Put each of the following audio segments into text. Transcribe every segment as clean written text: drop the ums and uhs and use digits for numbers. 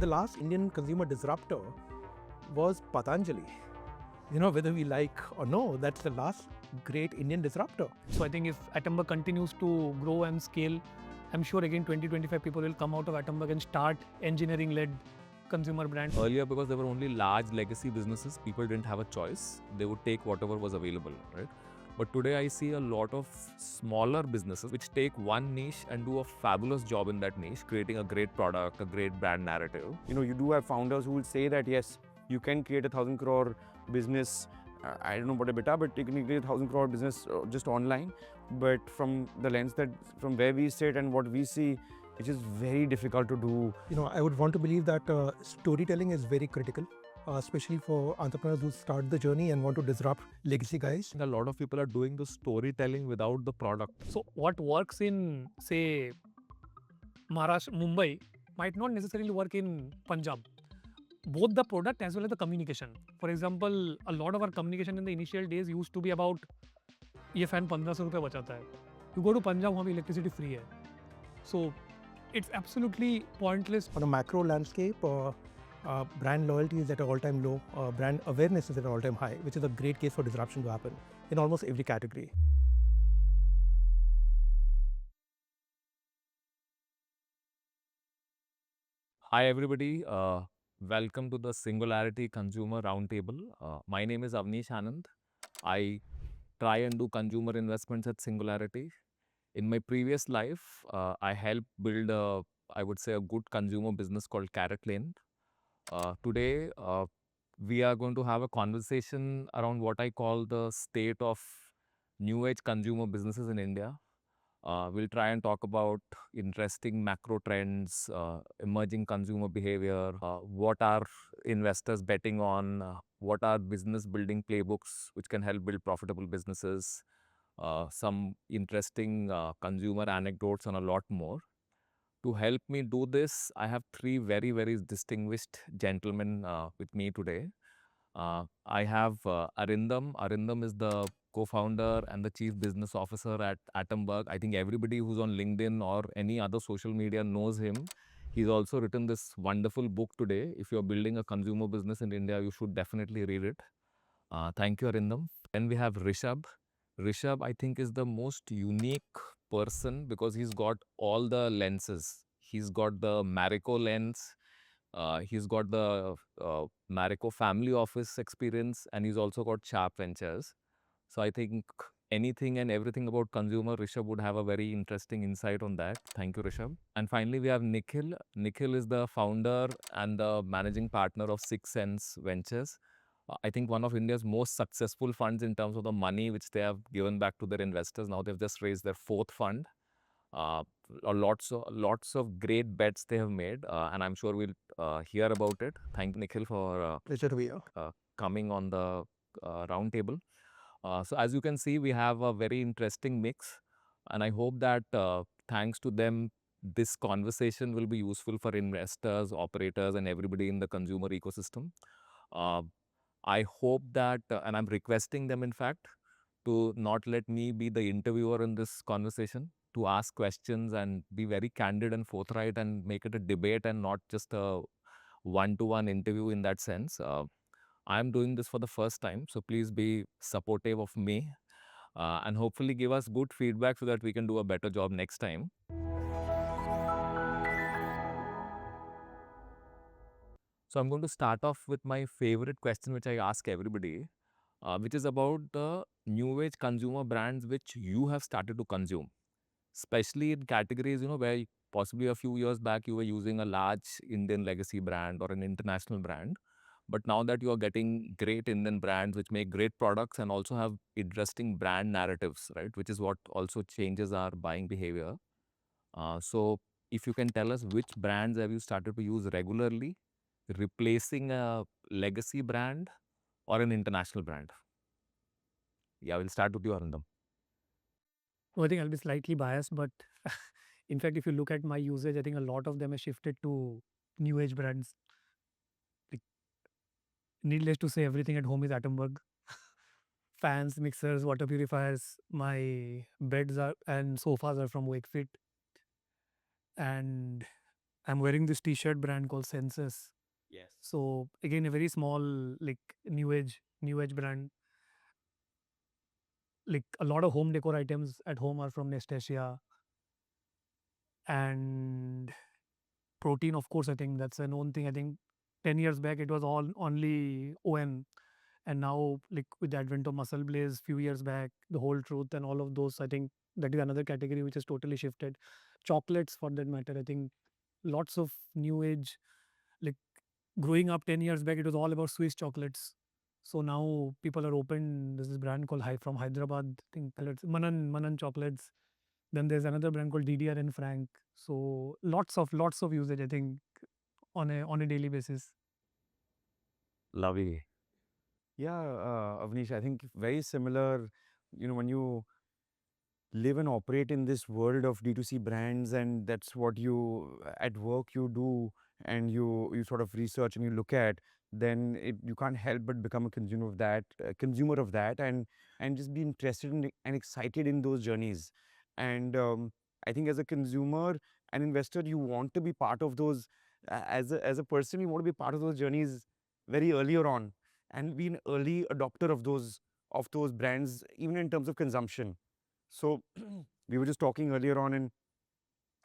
The last Indian consumer disruptor was Patanjali. Whether we like or no, that's the last great Indian disruptor. So I think if Atomberg continues to grow and scale, I'm sure again 20-25 people will come out of Atomberg and start engineering-led consumer brands. Earlier, because there were only large legacy businesses, people didn't have a choice. They would take whatever was available, right? But today I see a lot of smaller businesses which take one niche and do a fabulous job in that niche, creating a great product, a great brand narrative. You do have founders who will say that yes, you can create a 1,000 crore business. I don't know about EBITDA, but you can create a 1,000 crore business just online. But from the lens from where we sit and what we see, it is very difficult to do. I would want to believe that storytelling is very critical, especially for entrepreneurs who start the journey and want to disrupt legacy guys. A lot of people are doing the storytelling without the product. So what works in, say, Maharashtra, Mumbai, might not necessarily work in Punjab. Both the product as well as the communication. For example, a lot of our communication in the initial days used to be about, ये fan 1500 रुपए बचाता है. You go to Punjab, वहाँ पे electricity free है. So it's absolutely pointless. On a macro landscape, brand loyalty is at an all-time low. Brand awareness is at an all-time high, which is a great case for disruption to happen in almost every category. Hi everybody, welcome to the Singularity Consumer Roundtable. My name is Avnish Anand. I try and do consumer investments at Singularity. In my previous life, I helped build I would say a good consumer business called Carrot Lane. Today, we are going to have a conversation around what I call the state of new age consumer businesses in India. We'll try and talk about interesting macro trends, emerging consumer behavior, what are investors betting on, what are business building playbooks which can help build profitable businesses, some interesting consumer anecdotes and a lot more. To help me do this, I have three very, very distinguished gentlemen with me today. I have Arindam. Arindam is the co-founder and the chief business officer at Atomberg. I think everybody who's on LinkedIn or any other social media knows him. He's also written this wonderful book today. If you're building a consumer business in India, you should definitely read it. Thank you, Arindam. Then we have Rishabh. Rishabh, I think, is the most unique person because he's got all the lenses. He's got the Marico lens, he's got the Marico family office experience, and he's also got Sharp Ventures. So I think anything and everything about consumer, Rishabh would have a very interesting insight on that. Thank you, Rishabh. And finally, we have Nikhil. Nikhil is the founder and the managing partner of 6 Sense Ventures. I think one of India's most successful funds in terms of the money which they have given back to their investors. Now they've just raised their 4th fund. Lots of great bets they have made, and I'm sure we'll hear about it. Thank you, Nikhil, for Pleasure to be here. coming on the roundtable. So as you can see, we have a very interesting mix, and I hope that thanks to them, this conversation will be useful for investors, operators, and everybody in the consumer ecosystem. I hope that, and I'm requesting them, in fact, to not let me be the interviewer in this conversation, to ask questions and be very candid and forthright and make it a debate and not just a one-to-one interview in that sense. I'm doing this for the first time, so please be supportive of me and hopefully give us good feedback so that we can do a better job next time. So I'm going to start off with my favorite question, which I ask everybody, which is about the new age consumer brands which you have started to consume, especially in categories, where possibly a few years back you were using a large Indian legacy brand or an international brand. But now that you are getting great Indian brands which make great products and also have interesting brand narratives, right, which is what also changes our buying behavior. So if you can tell us which brands have you started to use regularly, replacing a legacy brand or an international brand? Yeah, we'll start with you, Arindam. I think I'll be slightly biased, but in fact, if you look at my usage, I think a lot of them have shifted to new age brands. Needless to say, everything at home is Atomberg. Fans, mixers, water purifiers. My beds and sofas are from Wakefit. And I'm wearing this t-shirt brand called Senses. Yes. So again, a very small, like new age brand. Like a lot of home decor items at home are from Nestasia. And protein, of course, I think that's a known thing. I think 10 years back it was all only OM, and now like with the advent of muscle blaze few years back, the whole truth and all of those, I think that is another category which has totally shifted. Chocolates for that matter, I think lots of new age, like growing up 10 years back it was all about Swiss chocolates. So now people are open. There's this brand called from Hyderabad, I think it's Manan chocolates. Then there's another brand called DDR and Frank. So lots of usage, I think, on a daily basis. Lovely. Yeah, Avnish, I think very similar. When you live and operate in this world of D2C brands, and that's what you at work you do, and you sort of research and you look at, then you can't help but become a consumer of that, and just be interested in and excited in those journeys. And I think as a consumer and investor, you want to be part of those. As a person, you want to be part of those journeys very earlier on, and be an early adopter of those brands, even in terms of consumption. So we were just talking earlier on, and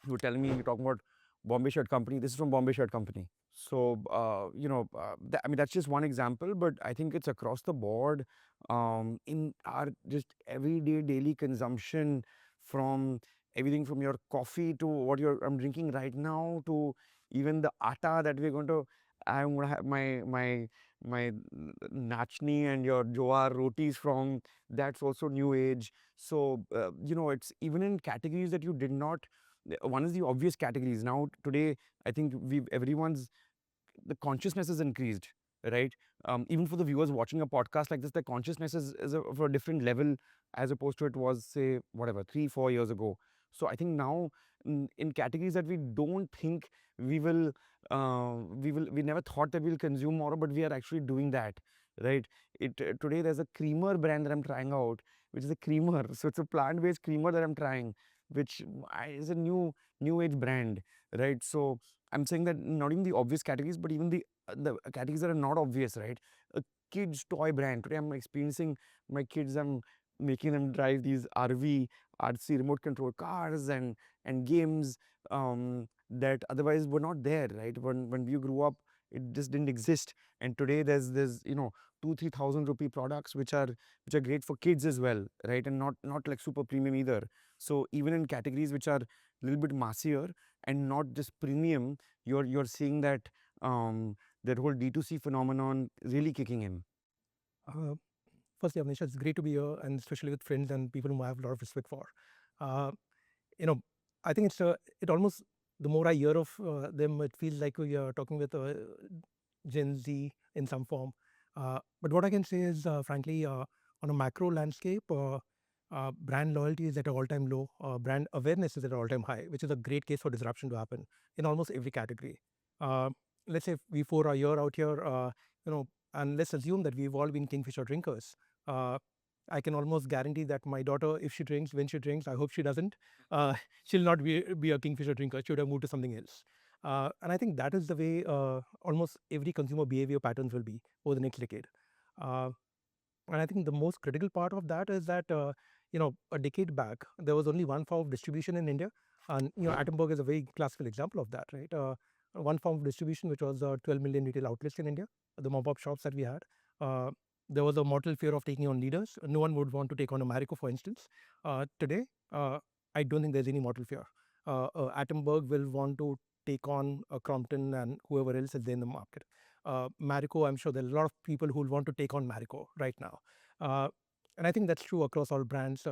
you were telling me you're talking about Bombay Shirt Company. This is from Bombay Shirt Company. So I mean, that's just one example, but I think it's across the board in our just everyday daily consumption, from everything from your coffee to what I'm drinking right now, to even the atta that I'm going to have my nachni and your jowar rotis from. That's also new age. So it's even in categories that you did not. One is the obvious categories. Now today, I think everyone's, the consciousness is increased, right? Even for the viewers watching a podcast like this, the consciousness is of a different level as opposed to it was, say, whatever, 3-4 years ago. So I think now in categories that we don't think we will, we never thought that we'll consume more, but we are actually doing that, right? Today there's a creamer brand that I'm trying out, which is a creamer. So it's a plant-based creamer that I'm trying, which is a new age brand, right? So I'm saying that not even the obvious categories, but even the categories that are not obvious, right? A kids toy brand. Today I'm experiencing my kids. I'm making them drive these RV, RC remote control cars and games that otherwise were not there, right? When we grew up, it just didn't exist. And today there's 2,000-3,000 rupee products which are great for kids as well, right? And not like super premium either. So even in categories which are a little bit massier and not just premium, you're seeing that whole D2C phenomenon really kicking in. Uh, Firstly, Avnish, it's great to be here, and especially with friends and people whom I have a lot of respect for. Uh, you know, I think it almost, the more I hear of them, it feels like we are talking with Gen Z in some form. But what I can say is, frankly, on a macro landscape, brand loyalty is at an all-time low. Brand awareness is at an all-time high, which is a great case for disruption to happen in almost every category. Uh, let's say we 4 a year out here, and let's assume that we've all been Kingfisher drinkers. Uh, I can almost guarantee that my daughter, if she drinks, when she drinks, I hope she doesn't, she'll not be a Kingfisher drinker. She would have moved to something else. And I think that is the way almost every consumer behavior patterns will be over the next decade. Uh, and I think the most critical part of that is that, a decade back, there was only one form of distribution in India. And, Attenborough is a very classical example of that, right? One form of distribution, which was 12 million retail outlets in India, the mop-up shops that we had. Uh, there was a mortal fear of taking on leaders. No one would want to take on a Marico, for instance. Today, I don't think there's any mortal fear. Attenborough will want to take on Crompton and whoever else is there in the market. Marico, I'm sure there are a lot of people who will want to take on Marico right now. And I think that's true across all brands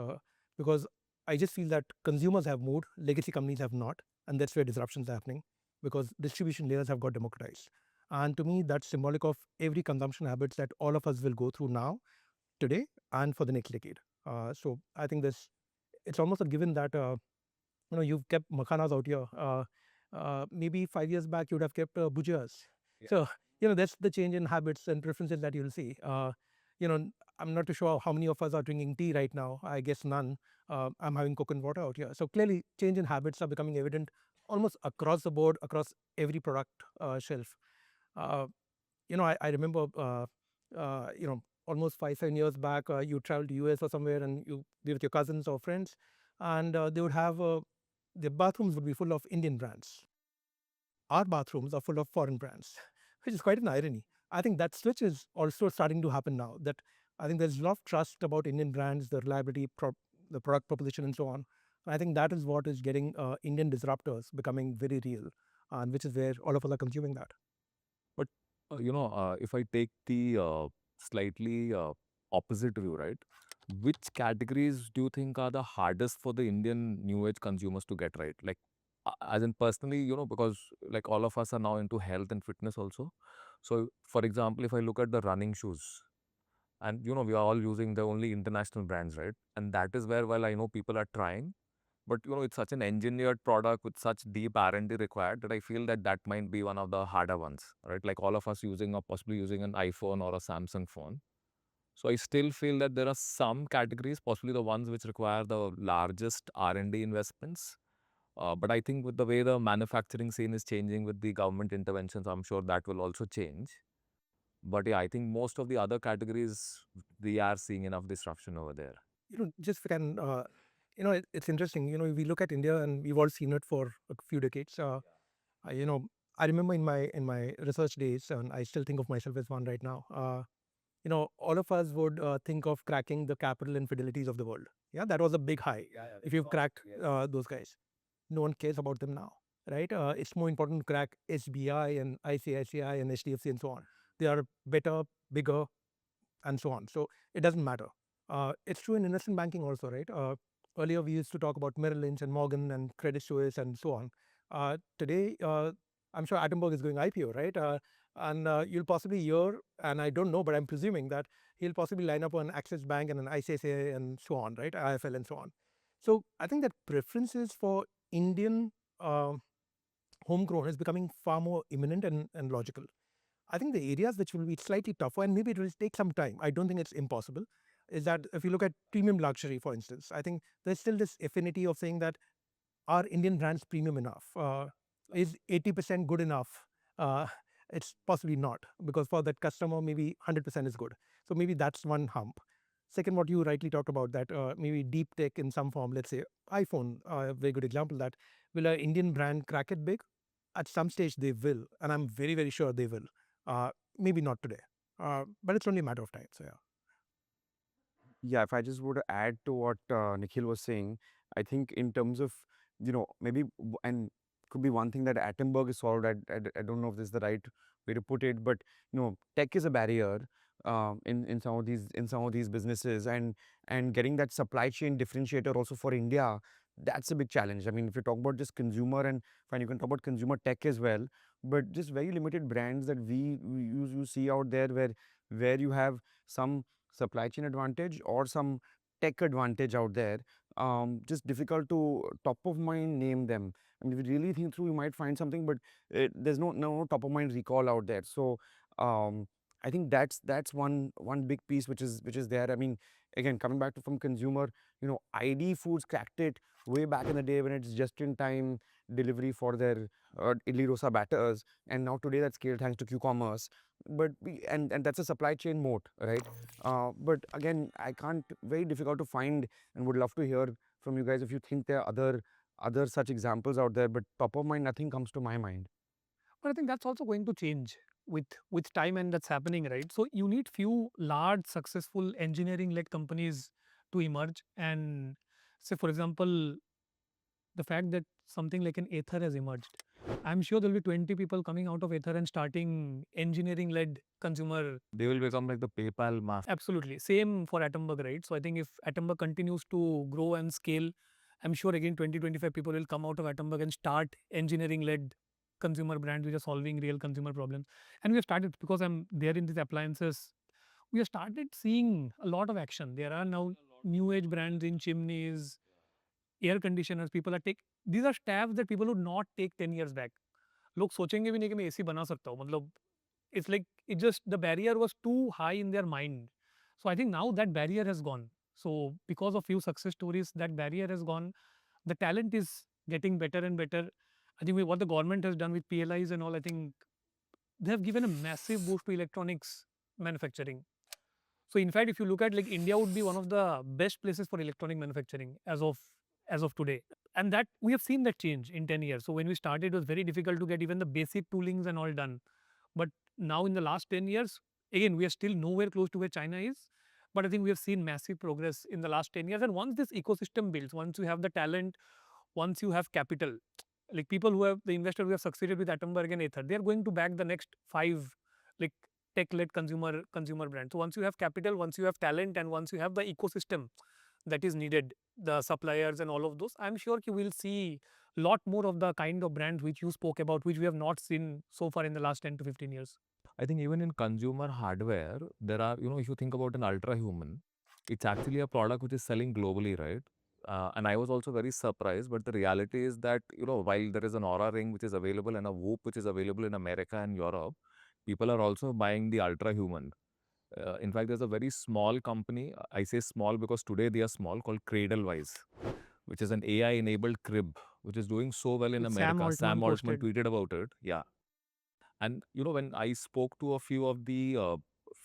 because I just feel that consumers have moved, legacy companies have not, and that's where disruptions are happening because distribution layers have got democratized. And to me, that's symbolic of every consumption habits that all of us will go through now, today, and for the next decade. So I think it's almost a given that you've kept makhanas out here. Maybe 5 years back, you would have kept bhujiyas. Yeah. So that's the change in habits and preferences that you'll see. I'm not too sure how many of us are drinking tea right now. I guess none. I'm having coconut water out here. So clearly, change in habits are becoming evident almost across the board, across every product shelf. Uh, I remember, almost 5, 7 years back, you traveled to US or somewhere and you be with your cousins or friends, and they would have the bathrooms would be full of Indian brands. Our bathrooms are full of foreign brands, which is quite an irony. I think that switch is also starting to happen now. That I think there's a lot of trust about Indian brands, the reliability, the product proposition, and so on. I think that is what is getting Indian disruptors becoming very real, and which is where all of us are consuming that. But if I take the slightly opposite view, right? Which categories do you think are the hardest for the Indian new age consumers to get right? Like, as in personally, because like all of us are now into health and fitness also. So, for example, if I look at the running shoes, and we are all using the only international brands, right? And that is where, while I know people are trying, but it's such an engineered product with such deep R&D required that I feel that that might be one of the harder ones, right? Like all of us using or possibly using an iPhone or a Samsung phone. So I still feel that there are some categories, possibly the ones which require the largest R&D investments. But I think with the way the manufacturing scene is changing with the government interventions, I'm sure that will also change. But yeah, I think most of the other categories, we are seeing enough disruption over there. Just if I can, it's interesting. We look at India and we've all seen it for a few decades. I, you know, I remember in my research days, and I still think of myself as one right now. All of us would think of cracking the capital infidelities of the world. Yeah, that was a big high. If you've cracked those guys, no one cares about them now, right? It's more important to crack SBI and ICICI and HDFC and so on. They are better, bigger, and so on. So it doesn't matter. It's true in investment banking also, right? Earlier we used to talk about Merrill Lynch and Morgan and Credit Suisse and so on. Today, I'm sure Attenborough is going IPO, right? And you'll possibly hear, and I don't know, but I'm presuming that he'll possibly line up on Axis Bank and an ICICI and so on, right? IFL and so on. So I think that preferences for Indian homegrown is becoming far more imminent and logical. I think the areas which will be slightly tougher, and maybe it will take some time, I don't think it's impossible, is that if you look at premium luxury, for instance, I think there's still this affinity of saying that are Indian brands premium enough? Is 80% good enough? It's possibly not, because for that customer, maybe 100% is good. So maybe that's one hump. Second, what you rightly talked about, that maybe deep tech in some form, let's say iPhone, a very good example, that will an Indian brand crack it big? At some stage they will, and I'm very, very sure they will. Maybe not today, but it's only a matter of time. So yeah. Yeah, if I just were to add to what Nikhil was saying, I think in terms of, maybe, and could be one thing that Attenborough is solved. I don't know if this is the right way to put it, but tech is a barrier in some of these businesses, and getting that supply chain differentiator also for India, that's a big challenge. I mean, if you talk about just consumer, and fine, you can talk about consumer tech as well, but just very limited brands that you see out there where you have some supply chain advantage or some tech advantage out there. Just difficult to top of mind name them. I mean, if you really think through, you might find something, but there's no top of mind recall out there. So I think that's one big piece which is there. I mean, again, coming back to from consumer, ID Foods cracked it way back in the day when it's just in time delivery for their idli dosa batters, and now today that's scaled thanks to Q-commerce. But and that's a supply chain moat, right? But again, I can't, very difficult to find, and would love to hear from you guys if you think there are other such examples out there, but top of mind, nothing comes to my mind. But I think that's also going to change with time, and that's happening, right? So you need few large successful engineering led companies to emerge. And say for example, the fact that something like an Ather has emerged, I'm sure there'll be 20 people coming out of Ather and starting engineering led consumer. They will become like the PayPal master. Absolutely. Same for Attenborough, right? So I think if Attenborough continues to grow and scale, I'm sure again 20-25 people will come out of Attenborough and start engineering led consumer brands which are solving real consumer problems. And we have started, because I'm there in these appliances, we have started seeing a lot of action. There are now new age brands in chimneys, air conditioners. People are take, these are steps that people would not take 10 years back. लोग सोचेंगे भी नहीं कि मैं AC बना सकता हूँ, मतलब it's like it just, the barrier was too high in their mind. So I think now that barrier has gone. So because of few success stories, that barrier has gone. The talent is getting better and better. I think what the government has done with PLIs and all, I think they have given a massive boost to electronics manufacturing. So in fact, if you look at like India would be one of the best places for electronic manufacturing as of today. And that we have seen that change in 10 years. So when we started, it was very difficult to get even the basic toolings and all done. But now in the last 10 years, again, we are still nowhere close to where China is. But I think we have seen massive progress in the last 10 years. And once this ecosystem builds, once you have the talent, once you have capital, like people who have the investor who have succeeded with Atomberg and Ather, they are going to back the next five like tech-led consumer brands. So once you have capital, once you have talent, and once you have the ecosystem that is needed, the suppliers and all of those, I'm sure you will see lot more of the kind of brands which you spoke about, which we have not seen so far in the last 10 to 15 years. I think even in consumer hardware, there are, if you think about an ultra human, it's actually a product which is selling globally, right? And I was also very surprised, but the reality is that, while there is an Aura ring which is available and a Whoop which is available in America and Europe, people are also buying the ultra human. In fact, there's a very small company, I say small because today they are small, called Cradlewise, which is an AI enabled crib, which is doing so well in Which Sam America. Sam Altman Altman posted. tweeted about it. Yeah. And when I spoke to a few of the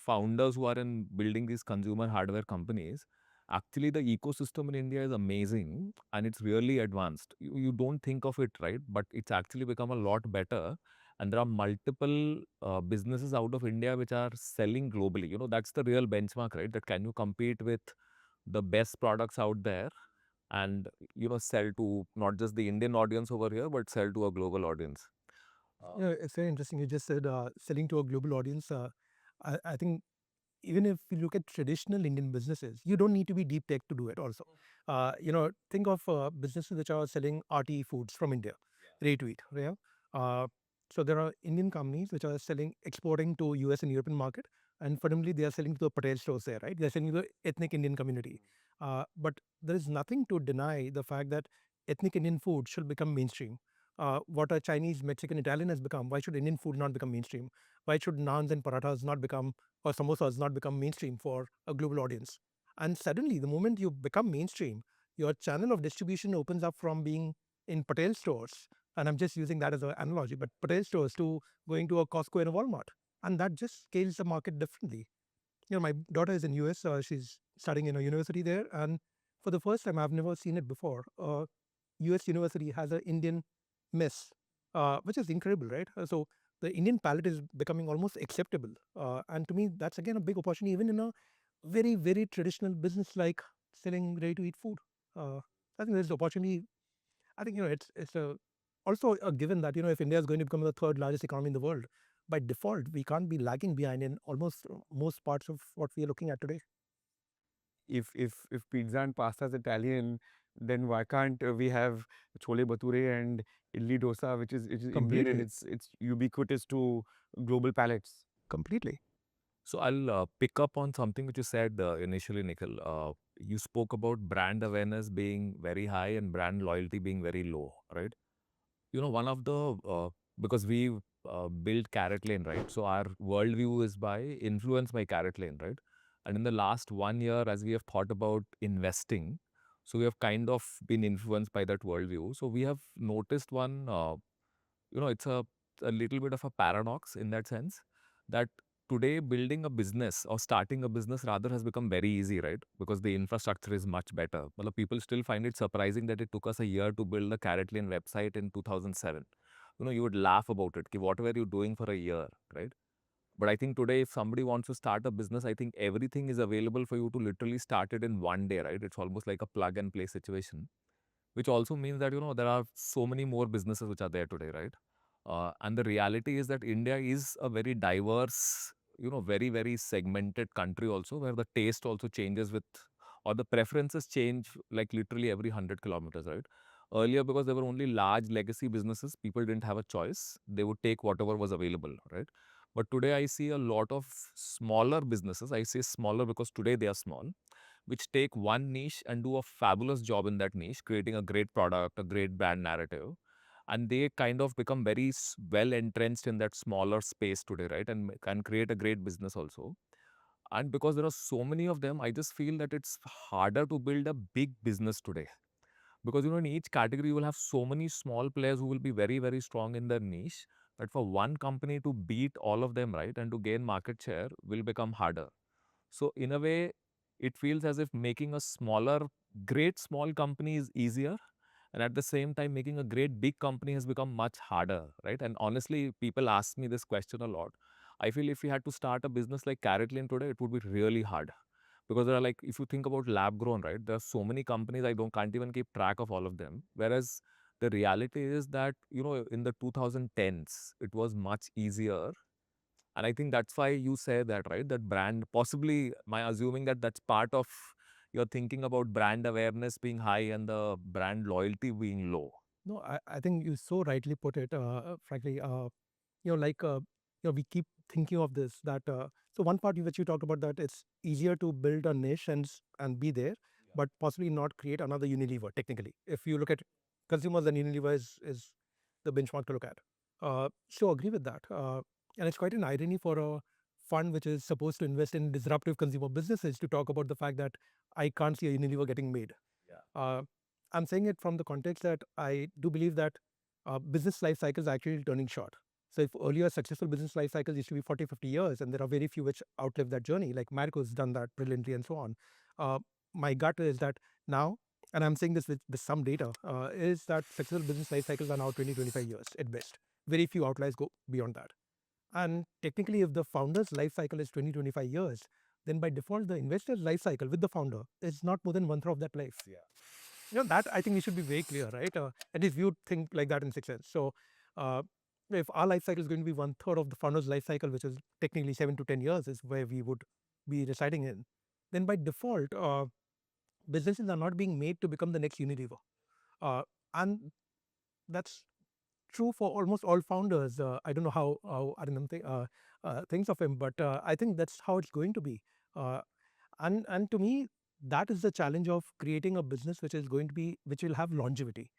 founders who are in building these consumer hardware companies, actually the ecosystem in India is amazing and it's really advanced. You don't think of it, right? But it's actually become a lot better. And there are multiple businesses out of India which are selling globally. That's the real benchmark, right? That can you compete with the best products out there and sell to not just the Indian audience over here, but sell to a global audience. It's very interesting. You just said selling to a global audience. I think even if you look at traditional Indian businesses, you don't need to be deep tech to do it also. Think of businesses which are selling RTE foods from India, ready to eat. Yeah. Uh, so there are Indian companies which are exporting to US and European market, and fundamentally they are selling to the Patel stores there, right? They're selling to the ethnic Indian community. But there is nothing to deny the fact that ethnic Indian food should become mainstream. What a Chinese, Mexican, Italian has become, why should Indian food not become mainstream? Why should naans and parathas not become, or samosas not become mainstream for a global audience? And suddenly, the moment you become mainstream, your channel of distribution opens up from being in Patel stores, and I'm just using that as an analogy, but Patel stores to going to a Costco and a Walmart, and that just scales the market differently. My daughter is in US. She's studying in a university there, and for the first time, I've never seen it before. US university has an Indian mess, which is incredible, right? So the Indian palate is becoming almost acceptable, and to me, that's again a big opportunity, even in a very very traditional business like selling ready to eat food. I think there's opportunity. I think it's a also a given that if India is going to become the third largest economy in the world, by default we can't be lagging behind in almost most parts of what we are looking at today. If pizza and pasta is Italian, then why can't we have chole bhature and idli dosa, which is Indian and Completely. it's ubiquitous to global palates? Completely. So I'll pick up on something which you said initially, Nikhil. You spoke about brand awareness being very high and brand loyalty being very low, right? One of the because we built Carrot Lane, right? So our worldview is influenced by Carrot Lane, right? And in the last 1 year, as we have thought about investing, so we have kind of been influenced by that worldview. So we have noticed one. It's a little bit of a paradox in that sense that today building a business or starting a business rather has become very easy, right? Because the infrastructure is much better. But the people still find it surprising that it took us a year to build the Carrot Lane website in 2007. You would laugh about it. Ki, what were you doing for a year, right? But I think today, if somebody wants to start a business, I think everything is available for you to literally start it in one day, right? It's almost like a plug and play situation, which also means that there are so many more businesses which are there today, right? And the reality is that India is a very diverse, very very segmented country also, where the taste also changes with, or the preferences change like literally every 100 kilometers, right? Earlier, because there were only large legacy businesses, people didn't have a choice. They would take whatever was available, right? But today I see a lot of smaller businesses. I say smaller because today they are small, which take one niche and do a fabulous job in that niche, creating a great product, a great brand narrative. And they kind of become very well entrenched in that smaller space today, right? And can create a great business also. And because there are so many of them, I just feel that it's harder to build a big business today. Because in each category you will have so many small players who will be very, very strong in their niche, that for one company to beat all of them, right, and to gain market share will become harder. So in a way, it feels as if making a smaller, great small company is easier, and at the same time making a great big company has become much harder, right? And honestly, people ask me this question a lot. I feel if we had to start a business like Carrotline today, it would be really hard, because there are, like, if you think about lab grown, right, there are so many companies, I don't can't even keep track of all of them. Whereas the reality is that in the 2010s it was much easier. And I think that's why you say that, right, that brand, possibly my assuming that that's part of your thinking about brand awareness being high and the brand loyalty being low. No, I think you so rightly put it. Frankly, like we keep thinking of this that so one part which you talked about, that it's easier to build a niche and be there, but possibly not create another Unilever. Technically, if you look at consumers, then Unilever is the benchmark to look at. So agree with that, and it's quite an irony for a fund which is supposed to invest in disruptive consumer businesses to talk about the fact that I can't see a Unilever getting made. Uh, I'm saying it from the context that I do believe that business life cycles are actually turning short. So if earlier successful business life cycles used to be 40, 50 years, and there are very few which outlive that journey, like Marico's done that brilliantly and so on. Uh, my gut is that now, and I'm saying this with some data, is that successful business life cycles are now 20, 25 years at best. Very few outliers go beyond that. And technically, if the founder's life cycle is 20, 25 years, then by default, the investor's life cycle with the founder is not more than one third of that life. That I think we should be very clear, right? At least we would think like that in 6 months. So uh, if our life cycle is going to be one third of the founder's life cycle, which is technically 7 to 10 years, is where we would be residing in, then by default, businesses are not being made to become the next Unilever. And that's true for almost all founders. I don't know how Arindam thinks of him, but I think that's how it's going to be. Uh, and to me, that is the challenge of creating a business which will have longevity.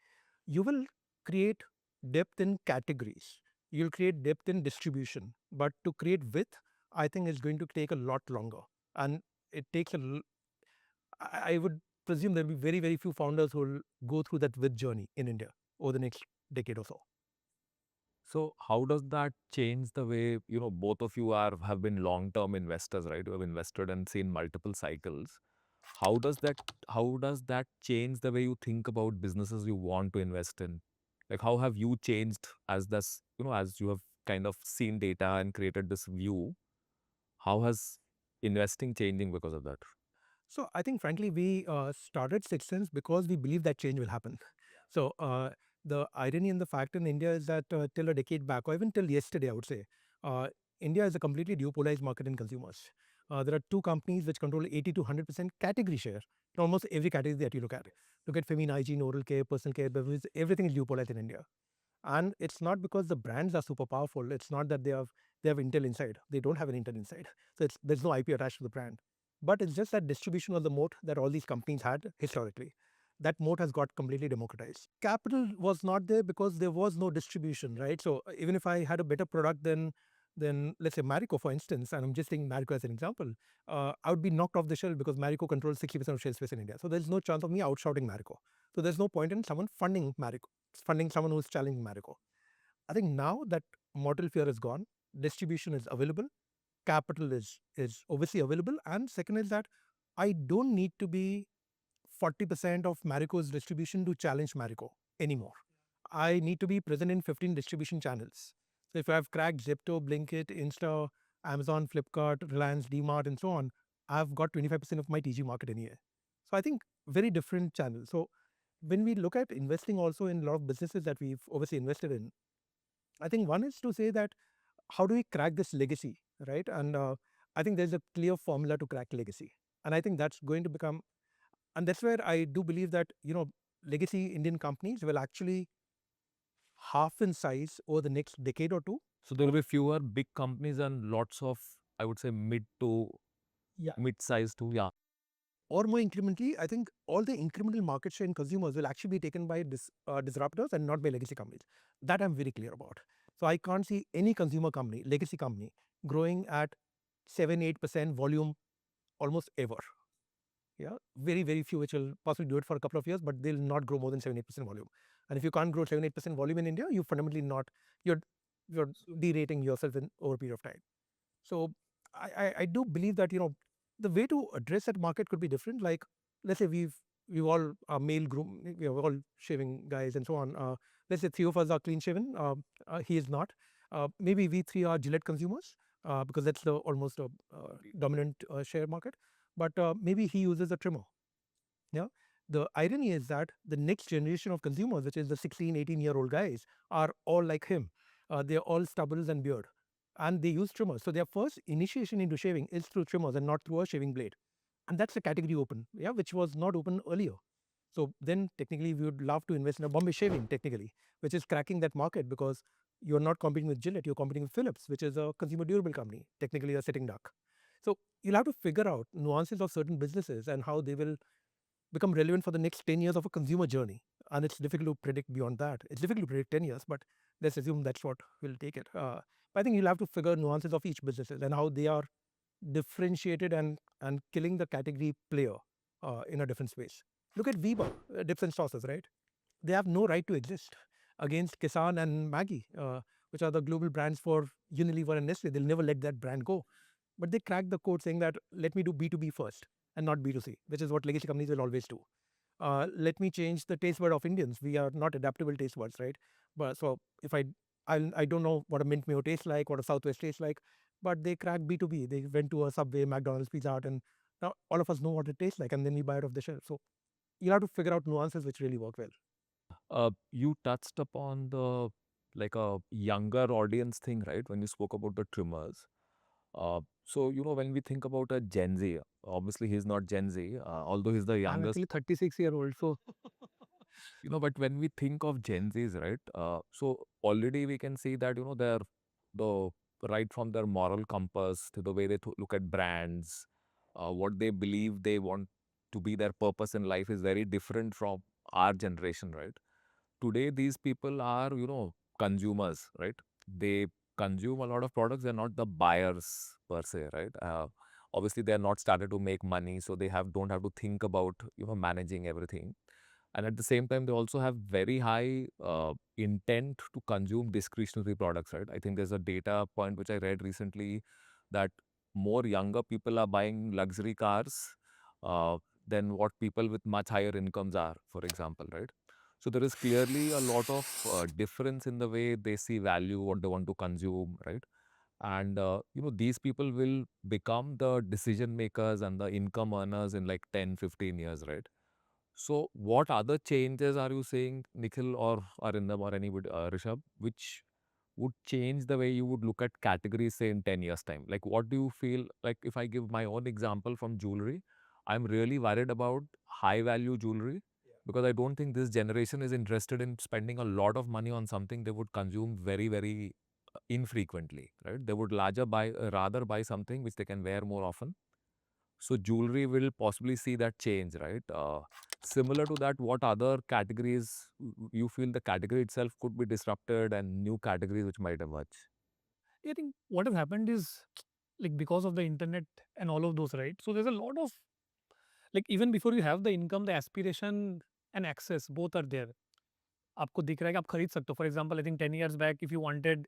You will create depth in categories. You'll create depth in distribution, but to create width, I think is going to take a lot longer. And it takes I would presume there'll be very, very few founders who will go through that width journey in India over the next decade or so. So how does that change the way, both of you have been long-term investors, right? You have invested and seen multiple cycles. How does that change the way you think about businesses you want to invest in? Like, how have you changed as as you have kind of seen data and created this view? How has investing changing because of that? So I think, frankly, we started Sixth Sense because we believe that change will happen. So the irony and the fact in India is that till a decade back, or even till yesterday, I would say, uh, India is a completely duopolized market in consumers. There are two companies which control 80 to 100% category share in almost every category that you look at. Look at feminine hygiene, oral care, personal care, beverages, everything is duopolized in India. And it's not because the brands are super powerful. It's not that they have Intel inside. They don't have an Intel inside. So there's no IP attached to the brand. But it's just that distribution of the moat that all these companies had historically. That moat has got completely democratized. Capital was not there because there was no distribution, right? So even if I had a better product than let's say Marico, for instance, and I'm just taking Marico as an example, I would be knocked off the shelf because Marico controls 60% of shelf space in India. So there's no chance of me outshouting Marico. So there's no point in someone funding Marico, funding someone who's challenging Marico. I think now that mortal fear is gone, distribution is available, capital is obviously available, and second is that I don't need to be 40% of Marico's distribution to challenge Marico anymore. I need to be present in 15 distribution channels. So if I've cracked Zepto, Blinkit, Insta, Amazon, Flipkart, Reliance, DMart, and so on, I've got 25% of my TG market in here. So I think very different channels. So when we look at investing also in a lot of businesses that we've obviously invested in, I think one is to say that how do we crack this legacy, right? And I think there's a clear formula to crack legacy. And I think that's going to become, and that's where I do believe that, legacy Indian companies will actually half in size over the next decade or two. So there will be fewer big companies and lots of, I would say, Yeah. mid-size to, yeah. Or more incrementally, I think all the incremental market share in consumers will actually be taken by disruptors and not by legacy companies. That I'm very clear about. So I can't see any consumer company, legacy company, growing at 7, 8% volume almost ever. Yeah, very few which will possibly do it for a couple of years, but they'll not grow more than 7-8% volume. And if you can't grow 7-8% volume in India, you fundamentally not you're derating yourself in over a period of time. So I do believe that the way to address that market could be different. Like let's say we've all male groom, we are all shaving guys and so on. Let's say three of us are clean shaven. He is not. Maybe we three are Gillette consumers because that's the almost a dominant share market. But maybe he uses a trimmer. Yeah. The irony is that the next generation of consumers, which is the 16, 18-year-old guys, are all like him. They're all stubbles and beard. And they use trimmers. So their first initiation into shaving is through trimmers and not through a shaving blade. And that's the category open, yeah, which was not open earlier. So then technically we would love to invest in a Bombay shaving, technically, which is cracking that market because you're not competing with Gillette, you're competing with Philips, which is a consumer durable company, technically a sitting duck. So you'll have to figure out nuances of certain businesses and how they will become relevant for the next 10 years of a consumer journey. And it's difficult to predict beyond that. It's difficult to predict 10 years, but let's assume that's what will take it. But I think you'll have to figure nuances of each businesses and how they are differentiated and killing the category player in a different space. Look at Viva, dips and sauces, right? They have no right to exist against Kisan and Maggi, which are the global brands for Unilever and Nestle. They'll never let that brand go. But they cracked the code saying that let me do B2B first and not B2C, which is what legacy companies will always do. Let me change the taste bud of Indians. We are not adaptable taste buds, right? But so if I don't know what a mint mayo tastes like, what a Southwest tastes like, but they cracked B2B. They went to a Subway, McDonald's, Pizza Hut, and now all of us know what it tastes like, and then we buy it off the shelf. So you have to figure out nuances which really work well. You touched upon the like a younger audience thing, right? When you spoke about the trimmers. So when we think about a Gen Z, obviously he's not Gen Z, although he's the I'm youngest. actually 36-year-old, so But when we think of Gen Zs, right? So already we can see that they're the right from their moral compass to the way they look at brands, what they believe they want to be their purpose in life is very different from our generation, right? Today these people are consumers, right? They consume a lot of products. They're not the buyers per se, right? Obviously they're not started to make money, so they don't have to think about managing everything. And at the same time they also have very high intent to consume discretionary products, right? I think there's a data point which I read recently that more younger people are buying luxury cars uh, than what people with much higher incomes are, for example, right? So there is clearly a lot of difference in the way they see value, what they want to consume, right? And these people will become the decision makers and the income earners in like 10, 15 years, right? So what other changes are you saying, Nikhil or Arindam or anybody, Rishabh, which would change the way you would look at categories, say, in 10 years' time? Like, what do you feel like if I give my own example from jewelry, I'm really worried about high value jewelry because I don't think this generation is interested in spending a lot of money on something they would consume very infrequently, right? They would rather buy something which they can wear more often. So jewelry will possibly see that change, right? Similar to that, what other categories you feel the category itself could be disrupted and new categories which might emerge? I think what has happened is like because of the internet and all of those, right? So there's a lot of like even before you have the income, the aspiration and access both are there. आपको दिख रहा है कि आप खरीद सकते हो. For example, I think 10 years back, if you wanted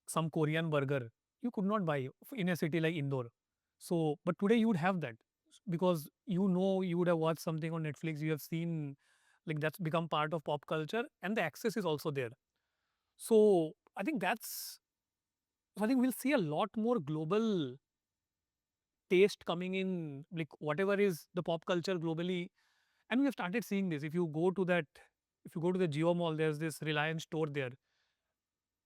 some Korean burger, you could not buy in a city like Indore. So, but today you would have that because you would have watched something on Netflix, you have seen like that's become part of pop culture and the access is also there. So, I think we'll see a lot more global taste coming in, like whatever is the pop culture globally. And we have started seeing this. If you go to the Geo Mall, there's this Reliance store there.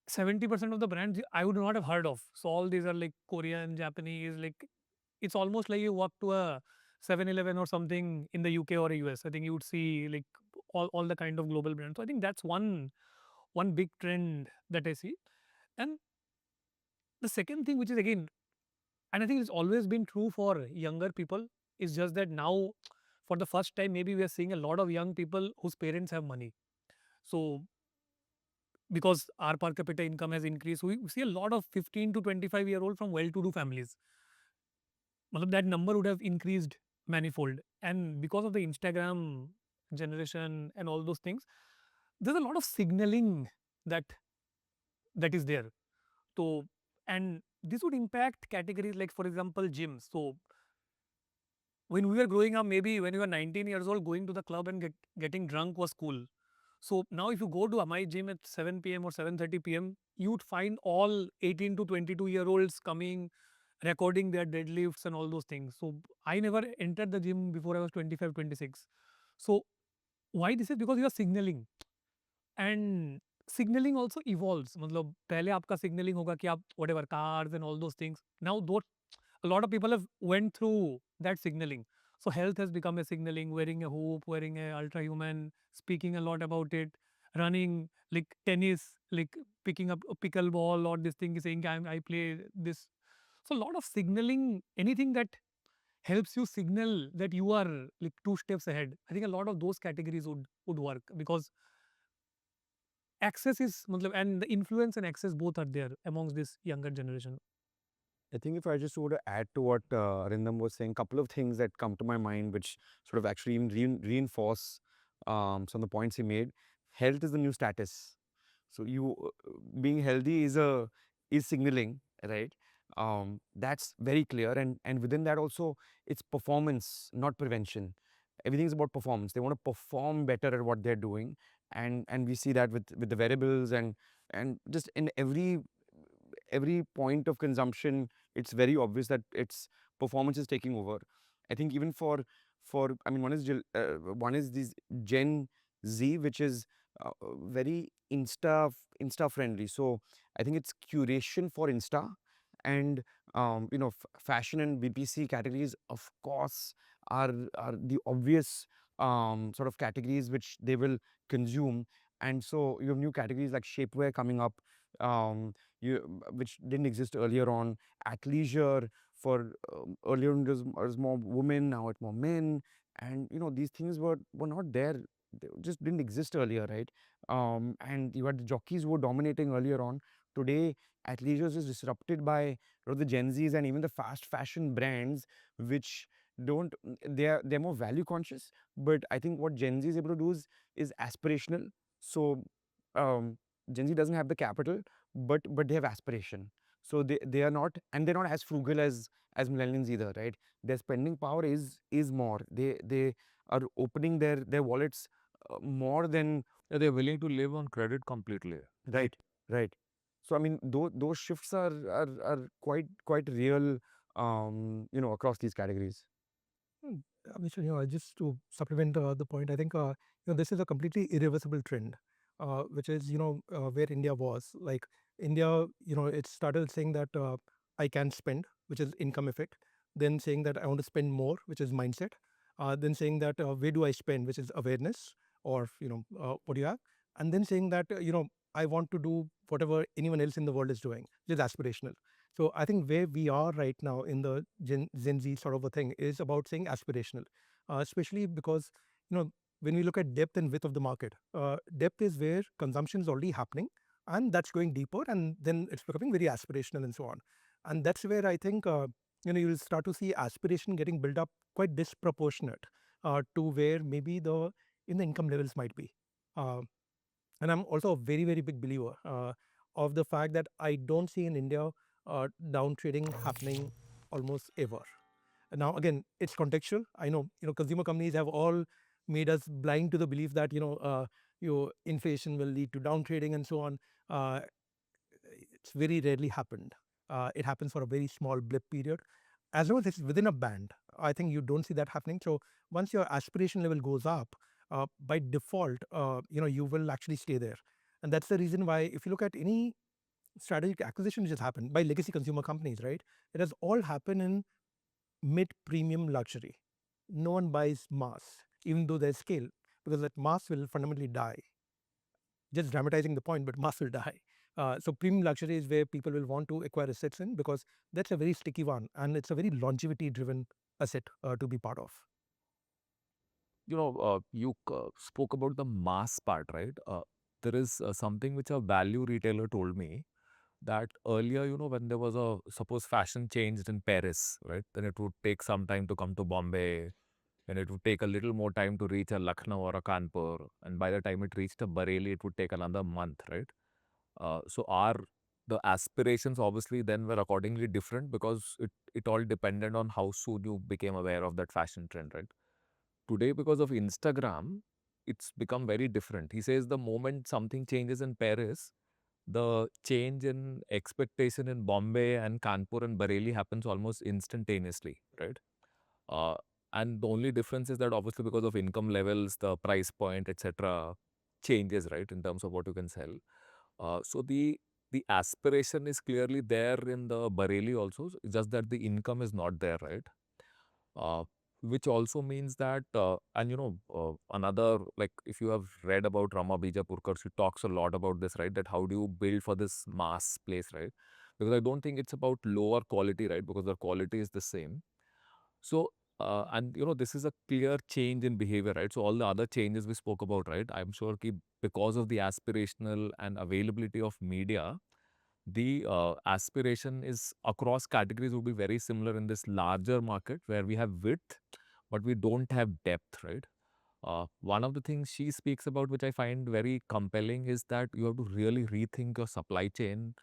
70% of the brands I would not have heard of. So all these are like Korean, Japanese, like it's almost like you walk to a 7-Eleven or something in the UK or US. I think you would see like all the kind of global brands. So I think that's one big trend that I see. And the second thing, which is again, and I think it's always been true for younger people, is just that now for the first time, maybe we are seeing a lot of young people whose parents have money. So because our per capita income has increased, we see a lot of 15 to 25-year-old from well-to-do families. Matlab that number would have increased manifold. And because of the Instagram generation and all those things, there's a lot of signaling that is there. So, and this would impact categories like, for example, gyms. So when we were growing up, maybe when you were 19 years old, going to the club and getting drunk was cool. So now if you go to my gym at 7 p.m. or 7:30 p.m., you'd find all 18 to 22-year-olds coming, recording their deadlifts and all those things. So I never entered the gym before I was 25, 26. So why this is because you are signaling. And signaling also evolves. मतलब पहले आपका signaling होगा कि आप whatever cars and all those things. Now a lot of people have went through that signaling. So health has become a signaling, wearing a hoop, wearing a ultra human, speaking a lot about it, running, like tennis, like picking up a pickleball or this thing, saying I play this. So a lot of signaling, anything that helps you signal that you are like 2 steps ahead. I think a lot of those categories would work because access is and the influence and access both are there amongst this younger generation. I think if I just were to add to what Arindam was saying, couple of things that come to my mind, which sort of actually even reinforce some of the points he made. Health is the new status. So you being healthy is signaling, right? That's very clear, and within that also, it's performance, not prevention. Everything's about performance. They want to perform better at what they're doing, and we see that with the variables and just in every point of consumption, it's very obvious that its performance is taking over. I think even for I mean, one is this Gen Z, which is very Insta friendly. So I think it's curation for Insta, and fashion and BPC categories, of course, are the obvious sort of categories which they will consume. And so you have new categories like shapewear coming up, which didn't exist earlier on. Athleisure for earlier on was more women, now it's more men, and these things were not there. They just didn't exist earlier, right? And you had the jockeys who were dominating earlier on. Today, athleisure is disrupted by the Gen Zs and even the fast fashion brands, which don't they're more value conscious. But I think what Gen Z is able to do is aspirational. So um, Gen Z doesn't have the capital, but they have aspiration. So they are not, and they're not as frugal as millennials either, right? Their spending power is more. They are opening their wallets more than Yeah, they're willing to live on credit completely. right, right. So I mean, those shifts are quite real, across these categories. Hmm, Abhishek, just to supplement the point, I think this is a completely irreversible trend, which is where India was. Like India, it started saying that I can spend, which is income effect. Then saying that I want to spend more, which is mindset. Then saying that where do I spend, which is awareness, or what do you have, and then saying that I want to do whatever anyone else in the world is doing, which is aspirational. So I think where we are right now in the Gen Z sort of a thing is about saying aspirational, especially because when we look at depth and width of the market, depth is where consumption is already happening, and that's going deeper, and then it's becoming very aspirational and so on. And that's where I think you'll start to see aspiration getting built up quite disproportionate to where maybe the in the income levels might be. Uh, and I'm also a very, very big believer of the fact that I don't see in India down trading happening almost ever. Now, again, it's contextual. I know, consumer companies have all made us blind to the belief that, your inflation will lead to down trading and so on. Uh, it's very rarely happened. It happens for a very small blip period. As long as it's within a band, I think you don't see that happening. So once your aspiration level goes up, by default, you will actually stay there. And that's the reason why, if you look at any strategic acquisition which has happened by legacy consumer companies, right, it has all happened in mid-premium luxury. No one buys mass, even though there's scale, because that mass will fundamentally die. Just dramatizing the point, but mass will die. So premium luxury is where people will want to acquire assets in, because that's a very sticky one, and it's a very longevity-driven asset to be part of. You spoke about the mass part, right? There is something which a value retailer told me that earlier, when there was suppose fashion changed in Paris, right? Then it would take some time to come to Bombay, and it would take a little more time to reach a Lucknow or a Kanpur. And by the time it reached a Bareilly, it would take another month, right? So the aspirations obviously then were accordingly different because it all depended on how soon you became aware of that fashion trend, right? Today, because of Instagram, it's become very different. He says the moment something changes in Paris, the change in expectation in Bombay and Kanpur and Bareilly happens almost instantaneously, right? Uh, and the only difference is that obviously because of income levels, the price point, etc., changes, right, in terms of what you can sell. So the aspiration is clearly there in the Bareilly also, just that the income is not there, right? Uh, which also means that, and another, like if you have read about Rama Bijapurkar, she talks a lot about this, right? That how do you build for this mass place, right? Because I don't think it's about lower quality, right? Because the quality is the same. So, and this is a clear change in behavior, right? So all the other changes we spoke about, right? I'm sure because of the aspirational and availability of media, the aspiration is across categories would be very similar in this larger market where we have width, but we don't have depth, right? One of the things she speaks about, which I find very compelling, is that you have to really rethink your supply chain.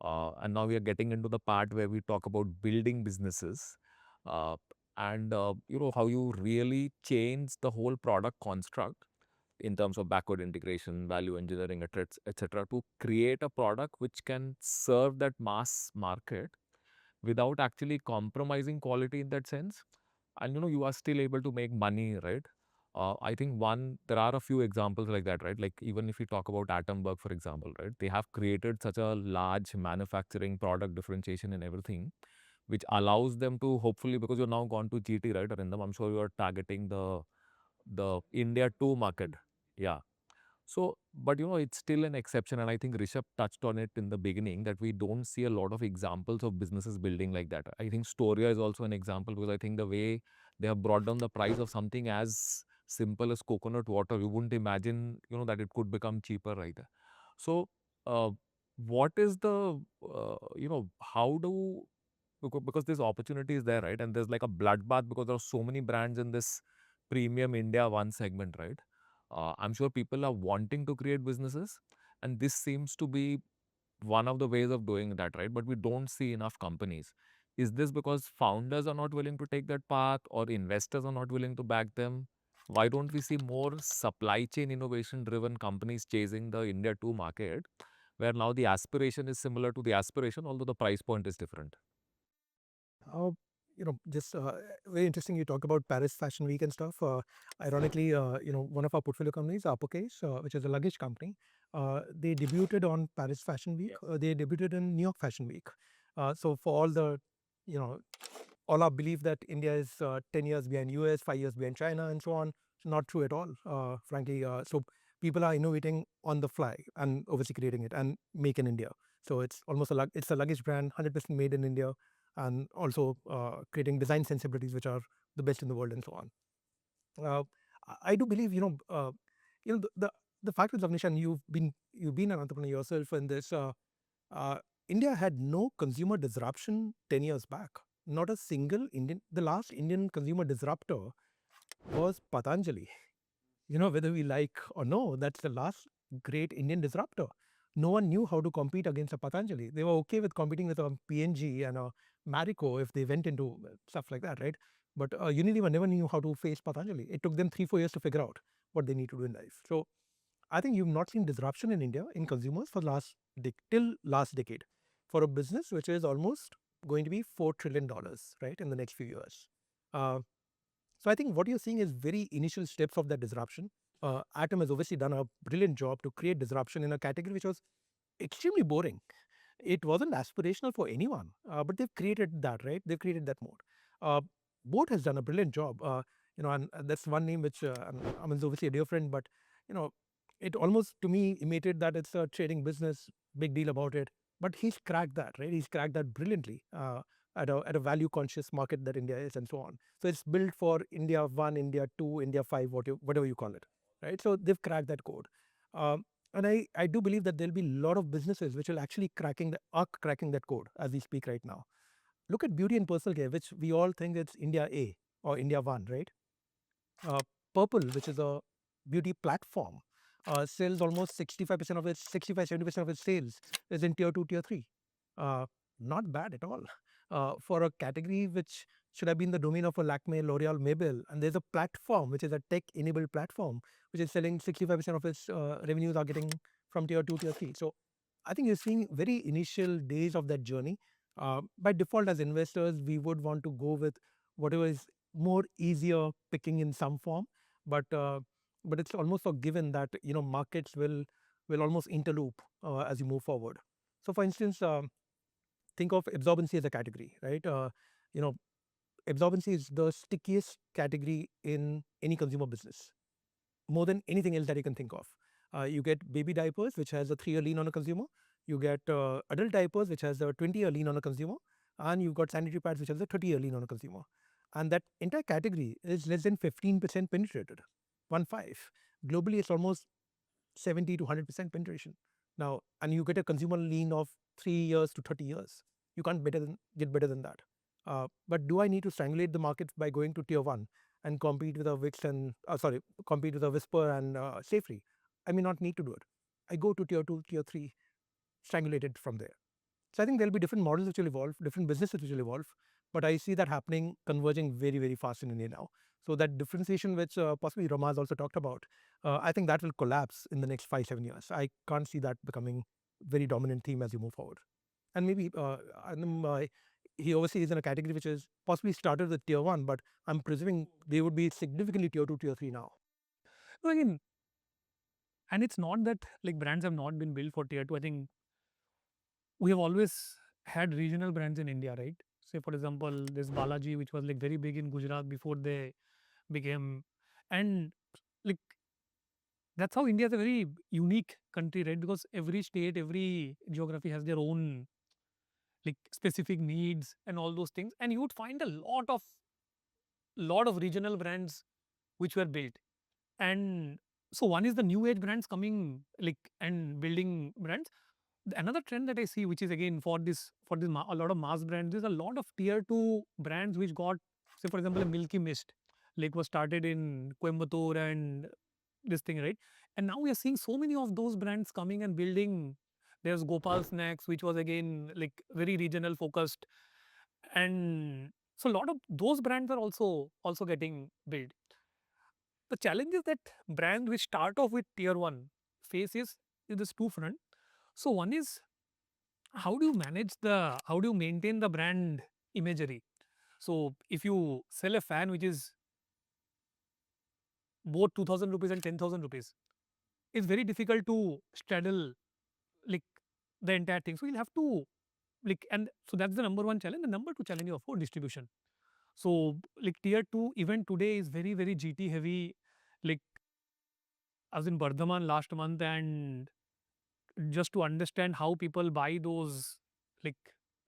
And now we are getting into the part where we talk about building businesses, uh, and how you really change the whole product construct in terms of backward integration, value engineering, etc., to create a product which can serve that mass market without actually compromising quality in that sense. And you are still able to make money, right? I think there are a few examples like that, right? Like even if you talk about Atomberg, for example, right? They have created such a large manufacturing product differentiation and everything, which allows them to hopefully, because you're now gone to GT, right, Arindam, I'm sure you are targeting the India 2 market. Yeah. So, but it's still an exception. And I think Rishabh touched on it in the beginning that we don't see a lot of examples of businesses building like that. I think Storia is also an example because I think the way they have brought down the price of something as simple as coconut water, you wouldn't imagine, that it could become cheaper, right? So, uh, what is how do, because this opportunity is there, right? And there's like a bloodbath because there are so many brands in this premium India one segment, right? I'm sure people are wanting to create businesses, and this seems to be one of the ways of doing that, right? But we don't see enough companies. Is this because founders are not willing to take that path, or investors are not willing to back them? Why don't we see more supply chain innovation driven companies chasing the India 2 market, where now the aspiration is similar to the aspiration, although the price point is different? Uh, just very interesting. You talk about Paris Fashion Week and stuff. Ironically, one of our portfolio companies, Uppercase, which is a luggage company, they debuted on Paris Fashion Week. They debuted in New York Fashion Week. So for you know, all our belief that India is 10 years behind US, 5 years behind China, and so on, it's not true at all, frankly. So people are innovating on the fly and obviously creating it and make in India. So it's almost it's a luggage brand, 100% made in India, and also creating design sensibilities which are the best in the world and so on. Uh, I do believe, the fact is, Avnish, and you've been an entrepreneur yourself in this. Uh, India had no consumer disruption 10 years back. Not a single Indian. The last Indian consumer disruptor was Patanjali. Whether we like or no, that's the last great Indian disruptor. No one knew how to compete against a Patanjali. They were okay with competing with a PNG and a Marico if they went into stuff like that, right? But Unilever never knew how to face Patanjali. It took them 3-4 years to figure out what they need to do in life. So I think you've not seen disruption in India in consumers for till last decade, for a business which is almost going to be $4 trillion, right, in the next few years. Uh, so I think what you're seeing is very initial steps of that disruption. Atom has obviously done a brilliant job to create disruption in a category which was extremely boring. It wasn't aspirational for anyone, but they've created that, right? They've created that mode. Uh, Boat has done a brilliant job, and that's one name which I mean, is obviously a dear friend, but you know, it almost to me imitated that it's a trading business, big deal about it. But he's cracked that, right? He's cracked that brilliantly at a value conscious market that India is, and so on. So it's built for India 1, India 2, India 5, whatever you call it, right? So they've cracked that code. Um, And I do believe that there'll be a lot of businesses which will actually cracking that code as we speak right now. Look at beauty and personal care, which we all think it's India A or India 1, right? Uh, Purple, which is a beauty platform, sells almost 65% of its 65-70% of its sales is in tier 2, tier 3. Uh, Not bad at all for a category which should have been the domain of a Lakme, L'Oreal, Mabel. And there's a platform which is a tech-enabled platform which is selling 65% of its revenues are getting from tier 2, tier 3. So I think you're seeing very initial days of that journey. By default, as investors, we would want to go with whatever is more easier picking in some form, but it's almost a given that markets will almost interloop as you move forward. So, for instance, think of absorbency as a category, right? You know, Absorbency is the stickiest category in any consumer business, more than anything else that you can think of. You get baby diapers, which has a 3-year lean on a consumer. You get adult diapers, which has a 20-year lean on a consumer. And you've got sanitary pads, which has a 30-year lean on a consumer. And that entire category is less than 15% penetrated. 1.5. Globally, it's almost 70 to 100% penetration. Now, and you get a consumer lean of 3 years to 30 years. You can't get better than that. But do I need to strangulate the market by going to tier 1 and compete with a Wix and compete with a Whisper and Safety? I may not need to do it. I go to tier 2, tier 3, strangulated from there. So I think there'll be different models which will evolve, different businesses which will evolve, but I see that happening, converging very, very fast in India now. So that differentiation, which possibly Ramaz also talked about, I think that will collapse in the next 5-7 years. I can't see that becoming very dominant theme as you move forward. And maybe he obviously is in a category which is possibly started with tier 1, but I'm presuming they would be significantly tier 2, tier 3 now. So again, and it's not that like brands have not been built for tier 2. I think we have always had regional brands in India, right? Say for example, this Balaji, which was like very big in Gujarat before they became, and like that's how India is a very unique country, right? Because every state, every geography has their own like specific needs and all those things, and you would find a lot of regional brands which were built. And so one is the new age brands coming like and building brands. Another trend that I see, which is again for a lot of mass brands, there's a lot of tier 2 brands which got, say for example, a Milky Mist, like was started in Coimbatore and this thing, right? And now we are seeing so many of those brands coming and building. There's Gopal Snacks, which was again like very regional focused, and so a lot of those brands are also getting built. The challenge is that brands which start off with tier 1 is this two front. So one is how do you maintain the brand imagery? So if you sell a fan which is both 2000 rupees and 10,000 rupees, it's very difficult to straddle like the entire thing. So you'll have to like, and so that's the number one challenge. The number two challenge is of course distribution. So like tier 2 even today is very, very GT heavy. Like I was in Bardhaman last month, and just to understand how people buy those like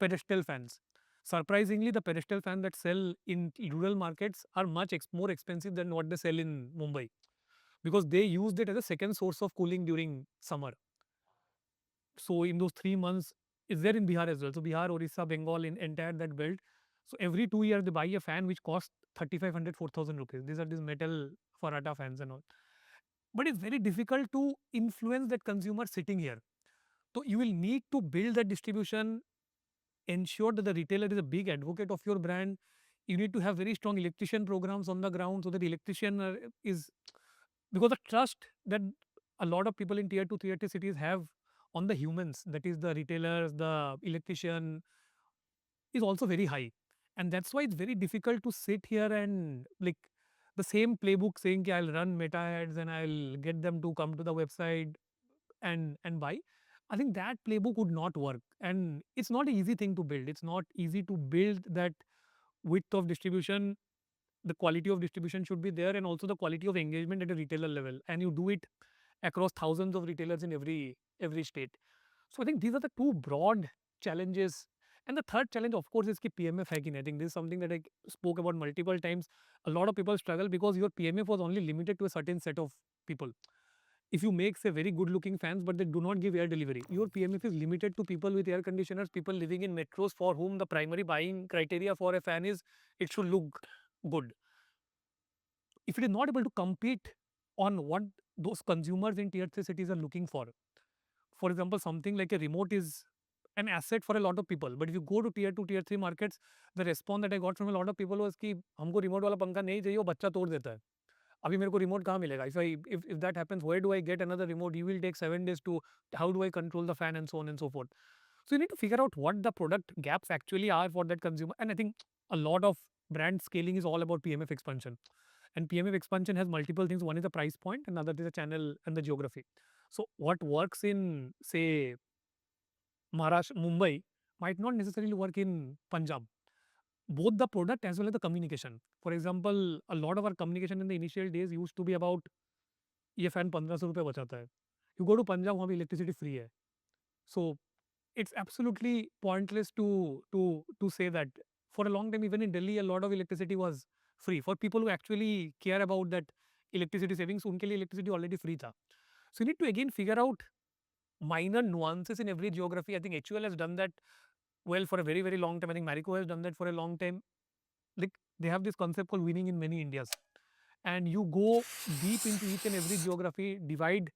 pedestal fans. Surprisingly, the pedestal fans that sell in rural markets are much more expensive than what they sell in Mumbai, because they used it as a second source of cooling during summer. So in those 3 months, it's there in Bihar as well. So Bihar, Orissa, Bengal, in entire that belt. So every 2 years they buy a fan which costs 3,500, 4,000 rupees. These are these metal Farata fans and all. But it's very difficult to influence that consumer sitting here. So you will need to build that distribution, ensure that the retailer is a big advocate of your brand. You need to have very strong electrician programs on the ground so that the electrician is, because the trust that a lot of people in tier 2, tier 3 cities have on the humans, that is the retailers, the electrician, is also very high. And that's why it's very difficult to sit here and like the same playbook saying I'll run meta ads and I'll get them to come to the website and buy. I think that playbook would not work. And it's not an easy thing to build. It's not easy to build that width of distribution. The quality of distribution should be there, and also the quality of engagement at a retailer level. And you do it across thousands of retailers in every state. So I think these are the two broad challenges. And the third challenge, of course, is ki PMF hacking. I think this is something that I spoke about multiple times. A lot of people struggle because your PMF was only limited to a certain set of people. if you make say very good looking fans but they do not give air delivery, your PMF is limited to people with air conditioners, people living in metros for whom the primary buying criteria for a fan is it should look good. If it is not able to compete on what those consumers in tier 3 cities are looking for example, something like a remote is an asset for a lot of people. But if you go to tier 2, tier 3 markets, the response that I got from a lot of people was कि हमको remote वाला पंखा नहीं चाहिए, वो बच्चा तोड़ देता है. अभी मेरे को remote कहाँ मिलेगा? If that happens, where do I get another remote? You will take 7 days to, how do I control the fan and so on and so forth. So you need to figure out what the product gaps actually are for that consumer. And I think a lot of brand scaling is all about PMF expansion. And PMF expansion has multiple things. One is the price point, another is the channel and the geography. So what works in, say, Maharashtra, Mumbai might not necessarily work in Punjab. Both the product as well as the communication. For example, a lot of our communication in the initial days used to be about ये fan 1500 रुपये बचाता है. You go to Punjab, वहाँ पे electricity free है. So it's absolutely pointless to say that. For a long time, even in Delhi, a lot of electricity was free. For people who actually care about that electricity savings, उनके लिए electricity already free था. So you need to again figure out minor nuances in every geography. I think HUL has done that well for a very, very long time. I think Marico has done that for a long time. Like they have this concept called winning in many Indias. And you go deep into each and every geography, divide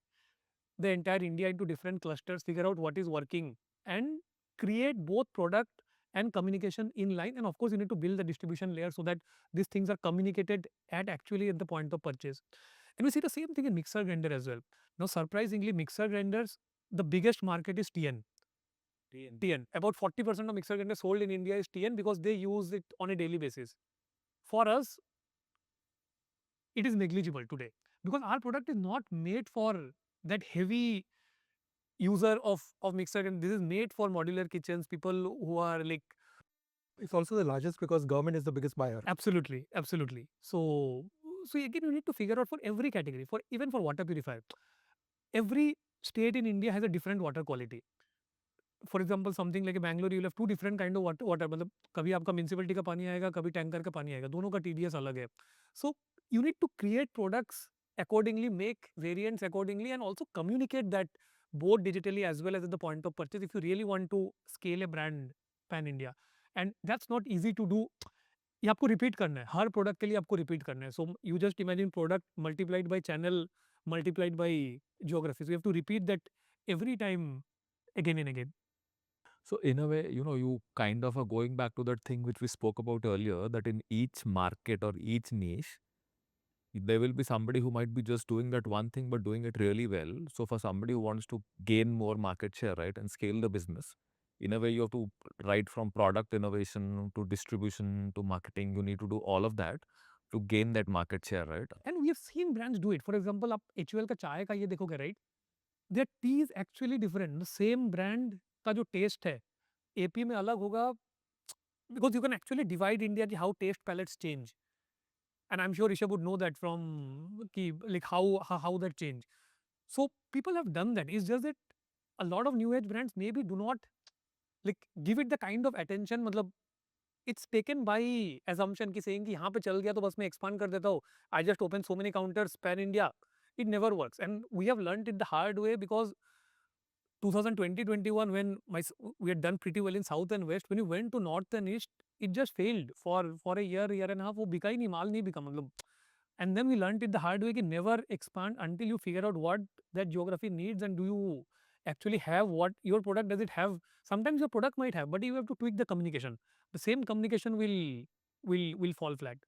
the entire India into different clusters, figure out what is working, and create both product and communication in line. And of course, you need to build the distribution layer so that these things are communicated at the point of purchase. And we see the same thing in mixer grinder as well. Now, surprisingly, mixer grinders, the biggest market is TN. TN. About 40% of mixer grinders sold in India is TN because they use it on a daily basis. For us, it is negligible today because our product is not made for that heavy user of mixer, and this is made for modular kitchens, people who are like It's also the largest because government is the biggest buyer. absolutely. So again, you need to figure out for every category, for even for water purifier, every state in India has a different water quality. For example, something like Bangalore, you will have two different kind of water. मतलब कभी आपका municipality का पानी आएगा, कभी tanker का पानी आएगा, दोनों का TDS अलग है. So you need to create products accordingly, make variants accordingly, and also communicate that both digitally as well as at the point of purchase if you really want to scale a brand pan India. And that's not easy to do. ये आपको repeat करना है, हर product के लिए आपको repeat करना है. So you just imagine product multiplied by channel multiplied by geography. So you have to repeat that every time again and again. So in a way, you kind of are going back to that thing which we spoke about earlier, that in each market or each niche, there will be somebody who might be just doing that one thing but doing it really well. So for somebody who wants to gain more market share, right, and scale the business, in a way you have to right from product innovation to distribution to marketing, you need to do all of that to gain that market share, right? And we have seen brands do it. For example, आप HUL का चाय का ये देखोगे, right? Their tea is actually different. The same brand का जो taste है, AP में अलग होगा, because you can actually divide India how taste palettes change. And I'm sure Rishabh would know that from like how that change. So people have done that. It's just that a lot of new age brands maybe do not like give it the kind of attention. मतलब it's taken by assumption कि saying कि यहाँ पे चल गया तो बस मैं expand कर देता हूँ. I just open so many counters pan India. It never works. And we have learned it the hard way because 2020-21 when we had done pretty well in south and west, when we went to north and east, it just failed for a year and a half. वो बिका ही नहीं, माल नहीं बिका मतलब. And then we learned it the hard way कि never expand until you figure out what that geography needs and do you actually have what your product does it have. Sometimes your product might have, but you have to tweak the communication. The same communication will fall flat.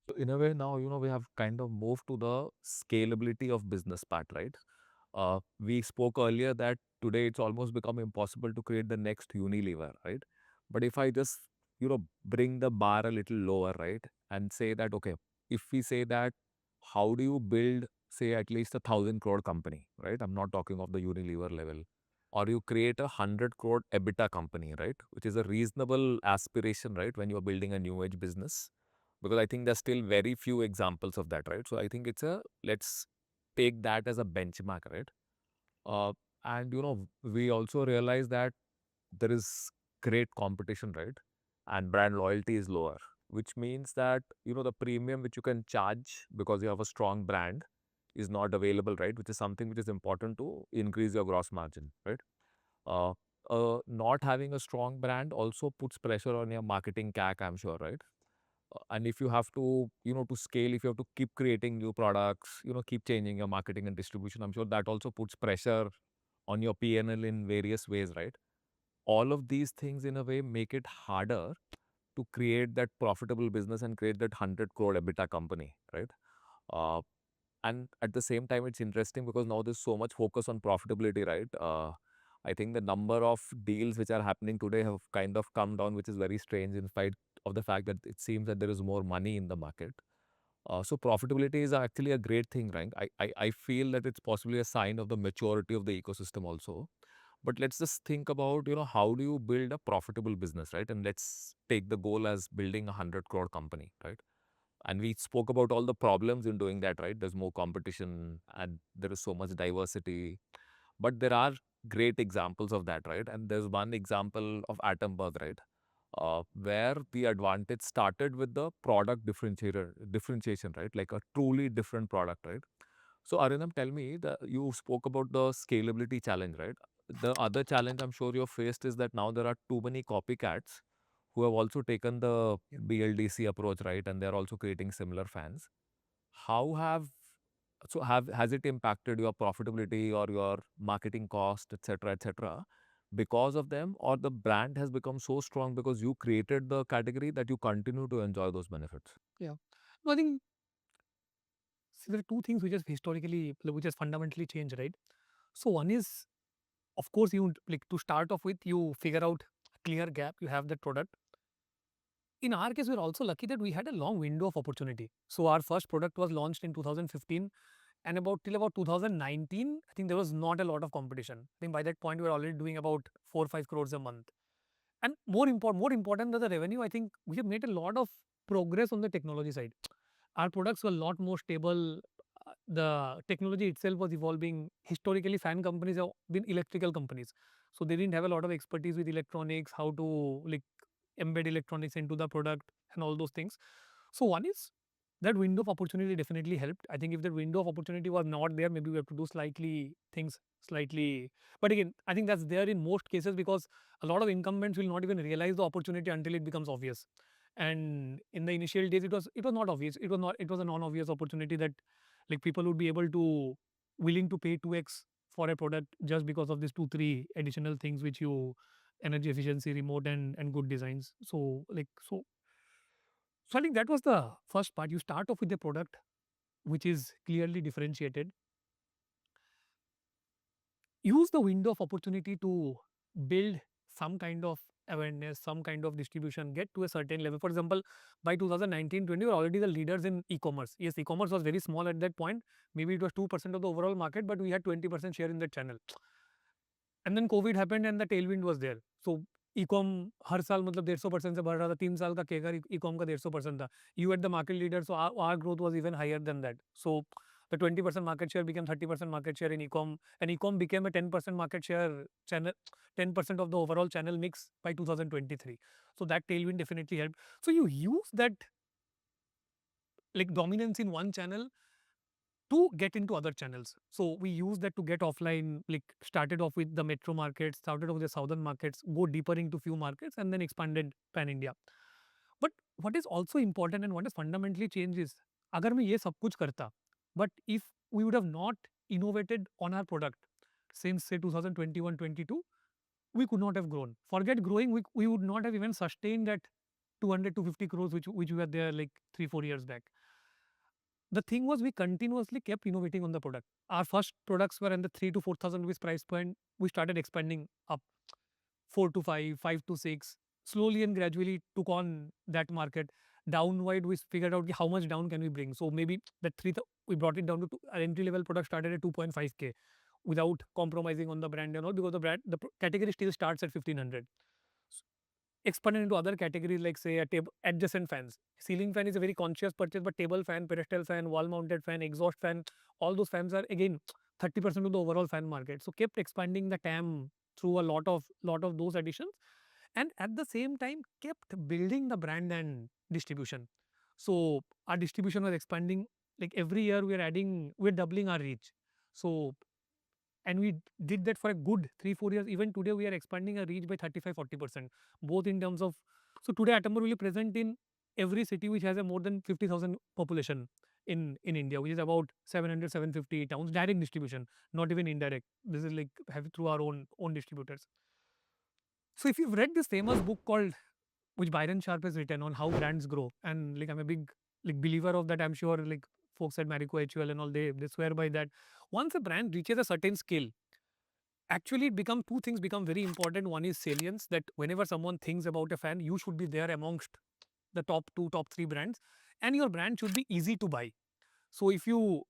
So in a way now, we have kind of moved to the scalability of business part, right? We spoke earlier that today it's almost become impossible to create the next Unilever, right? But if I just, bring the bar a little lower, right? And say that, okay, if we say that, how do you build, say, at least 1,000 crore company, right? I'm not talking of the Unilever level. Or you create 100 crore EBITDA company, right? Which is a reasonable aspiration, right? When you're building a new age business. Because I think there's still very few examples of that, right? So I think let's take that as a benchmark, right? And we also realize that there is great competition, right? And brand loyalty is lower, which means that the premium which you can charge because you have a strong brand is not available, right? Which is something which is important to increase your gross margin, right? Uh, not having a strong brand also puts pressure on your marketing CAC, I'm sure, right? And if you have to, to scale, if you have to keep creating new products, keep changing your marketing and distribution, I'm sure that also puts pressure on your PNL in various ways, right? All of these things in a way make it harder to create that profitable business and create that 100 crore EBITDA company, right? Uh, and at the same time, it's interesting because now there's so much focus on profitability, right? I think the number of deals which are happening today have kind of come down, which is very strange in spite of the fact that it seems that there is more money in the market. So profitability is actually a great thing, right? I feel that it's possibly a sign of the maturity of the ecosystem also. But let's just think about, how do you build a profitable business, right? And let's take the goal as building a 100 crore company, right? And we spoke about all the problems in doing that, right? There's more competition and there is so much diversity. But there are great examples of that, right? And there's one example of Atomberg, right? Where the advantage started with the product differentiation, right? Like a truly different product, right? So Arindam, tell me that you spoke about the scalability challenge, right? The other challenge I'm sure you faced is that now there are too many copycats who have also taken the BLDC approach, right? And they're also creating similar fans. How have has it impacted your profitability or your marketing cost, etc., etc., because of them, or the brand has become so strong because you created the category that you continue to enjoy those benefits? Yeah. No, I think there are two things which has historically, which has fundamentally changed, right? So one is, of course, you like to start off with, you figure out a clear gap, you have that product. In our case, we're also lucky that we had a long window of opportunity. So our first product was launched in 2015, and till about 2019, I think there was not a lot of competition. I think by that point, we were already doing about 4 or 5 crores a month. And more important than the revenue, I think we have made a lot of progress on the technology side. Our products were a lot more stable. The technology itself was evolving. Historically, fan companies have been electrical companies, so they didn't have a lot of expertise with electronics, how to like embed electronics into the product and all those things. So one is that window of opportunity definitely helped. I think if that window of opportunity was not there, maybe we have to do things slightly. But again, I think that's there in most cases because a lot of incumbents will not even realize the opportunity until it becomes obvious. And in the initial days, it was not obvious. It was a non-obvious opportunity that like people would be able to willing to pay 2x for a product just because of these 2 3 additional things which you energy efficiency, remote, and good designs. So I think that was the first part. You start off with a product which is clearly differentiated. Use the window of opportunity to build some kind of awareness, some kind of distribution, get to a certain level. For example, by 2019-20, we were already the leaders in e-commerce. Yes, e-commerce was very small at that point. Maybe it was 2% of the overall market, but we had 20% share in that channel. And then COVID happened and the tailwind was there. So e-com हर साल मतलब 150% से बढ़ रहा था. 3 साल का CAGR e-com का 150% था. You had the market leader, so our growth was even higher than that. So the 20% market share became 30% market share in e-com, and e-com became a 10% market share channel, 10% of the overall channel mix by 2023. So that tailwind definitely helped. So you use that like dominance in one channel to get into other channels. So we use that to get offline, like started off with the metro markets, started off with the southern markets, go deeper into few markets, and then expanded pan India. But what is also important and what has fundamentally changed is, अगर मैं ये सब कुछ करता, but if we would have not innovated on our product since say 2021-22, we could not have grown. Forget growing, we would not have even sustained that 200 to 50 crores which we were there like 3 4 years back. The thing was we continuously kept innovating on the product. Our first products were in the 3 to 4,000 rupees price point. We started expanding up 4 to 5, 5 to 6. Slowly and gradually took on that market. Downward, we figured out how much down can we bring. So maybe that we brought it down to our entry level product started at 2.5K without compromising on the brand and all, because the category still starts at 1,500. Expanded into other categories like say a table adjacent fans. Ceiling fan is a very conscious purchase, but table fan, pedestal fan, wall mounted fan, exhaust fan, all those fans are again 30% of the overall fan market. So kept expanding the TAM through a lot of those additions, and at the same time kept building the brand and distribution. So our distribution was expanding like every year we're doubling our reach. So, and we did that for a good 3-4 years. Even today we are expanding our reach by 35-40%, both in terms of, so today Atomber will be present in every city which has a more than 50,000 population in India, which is about 700-750 towns, direct distribution, not even indirect. This is like have through our own distributors. So if you've read this famous book called, which Byron Sharp has written on how brands grow, and like I'm a big like believer of that. I'm sure like folks at Marico HUL and all, they swear by that. Once a brand reaches a certain scale, actually it become two things become very important. One is salience, that whenever someone thinks about a fan, you should be there amongst the top 2, top 3 brands, and your brand should be easy to buy. So if you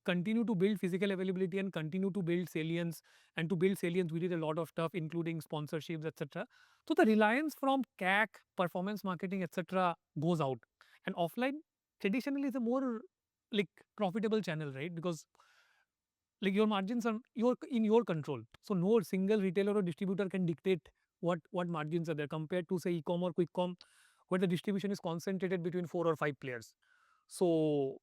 continue to build physical availability and continue to build salience, and to build salience we did a lot of stuff including sponsorships, etc. So the reliance from CAC, performance marketing, etc. goes out, and offline traditionally is a more like profitable channel, right? Because like your margins are in your control. So no single retailer or distributor can dictate what margins are there, compared to say e-com or quick com, where the distribution is concentrated between 4 or 5 players. So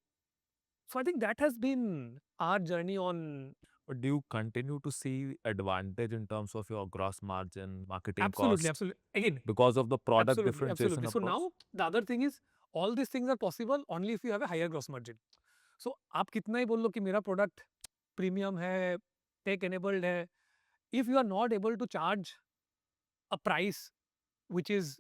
I think that has been our journey on. But do you continue to see advantage in terms of your gross margin, marketing Absolutely, cost absolutely. Again, because of the product absolutely, differentiation absolutely. So approach? now the other thing is, all these things are possible only if you have a higher gross margin. So आप कितना ही बोल लो कि मेरा product premium है, tech enabled है, if you are not able to charge a price which is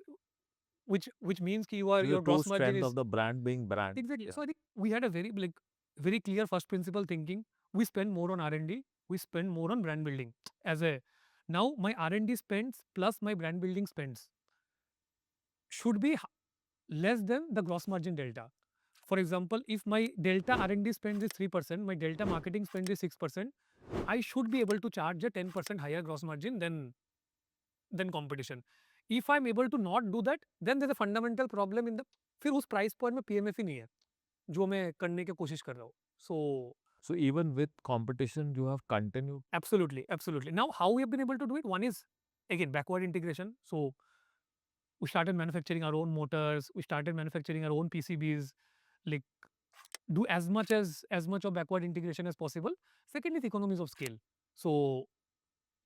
which means कि This is your the true gross margin strength is of the brand being brand. exactly. Yeah. So I think we had a very like very clear first principle thinking. We spend more on R&D, we spend more on brand building. As a now my R&D spends plus my brand building spends should be less than the gross margin delta. For example, if my delta R&D spend is 3%, my delta marketing spend is 6%, I should be able to charge a 10% higher gross margin than competition. If I'm able to not do that, then there's a fundamental problem in the, फिर उस price point में PMF ही नहीं है जो मैं करने की कोशिश कर रहा हूँ. So So even with competition, you have continued. absolutely, absolutely. Now how we have been able to do it? One is again backward integration. So we started manufacturing our own motors, we started manufacturing our own PCBs, like do as much of backward integration as possible. Second is economies of scale. So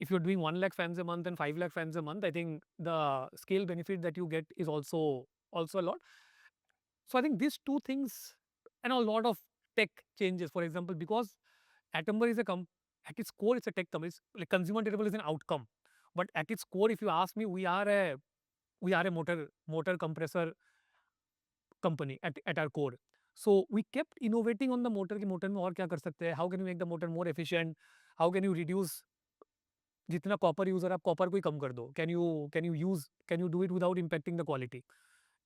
if you're doing 1 lakh fans a month and 5 lakh fans a month, I think the scale benefit that you get is also a lot. So I think these two things, and a lot of tech changes. For example, because Atomber is at its core, it's a tech company. It's like consumer durable is an outcome, but at its core, if you ask me, we are a motor compressor company at our core. So we kept innovating on the motor. कि motor में और क्या कर सकते हैं? How can you make the motor more efficient? How can you reduce जितना copper user आप copper को ही कम कर दो. Can you do it without impacting the quality.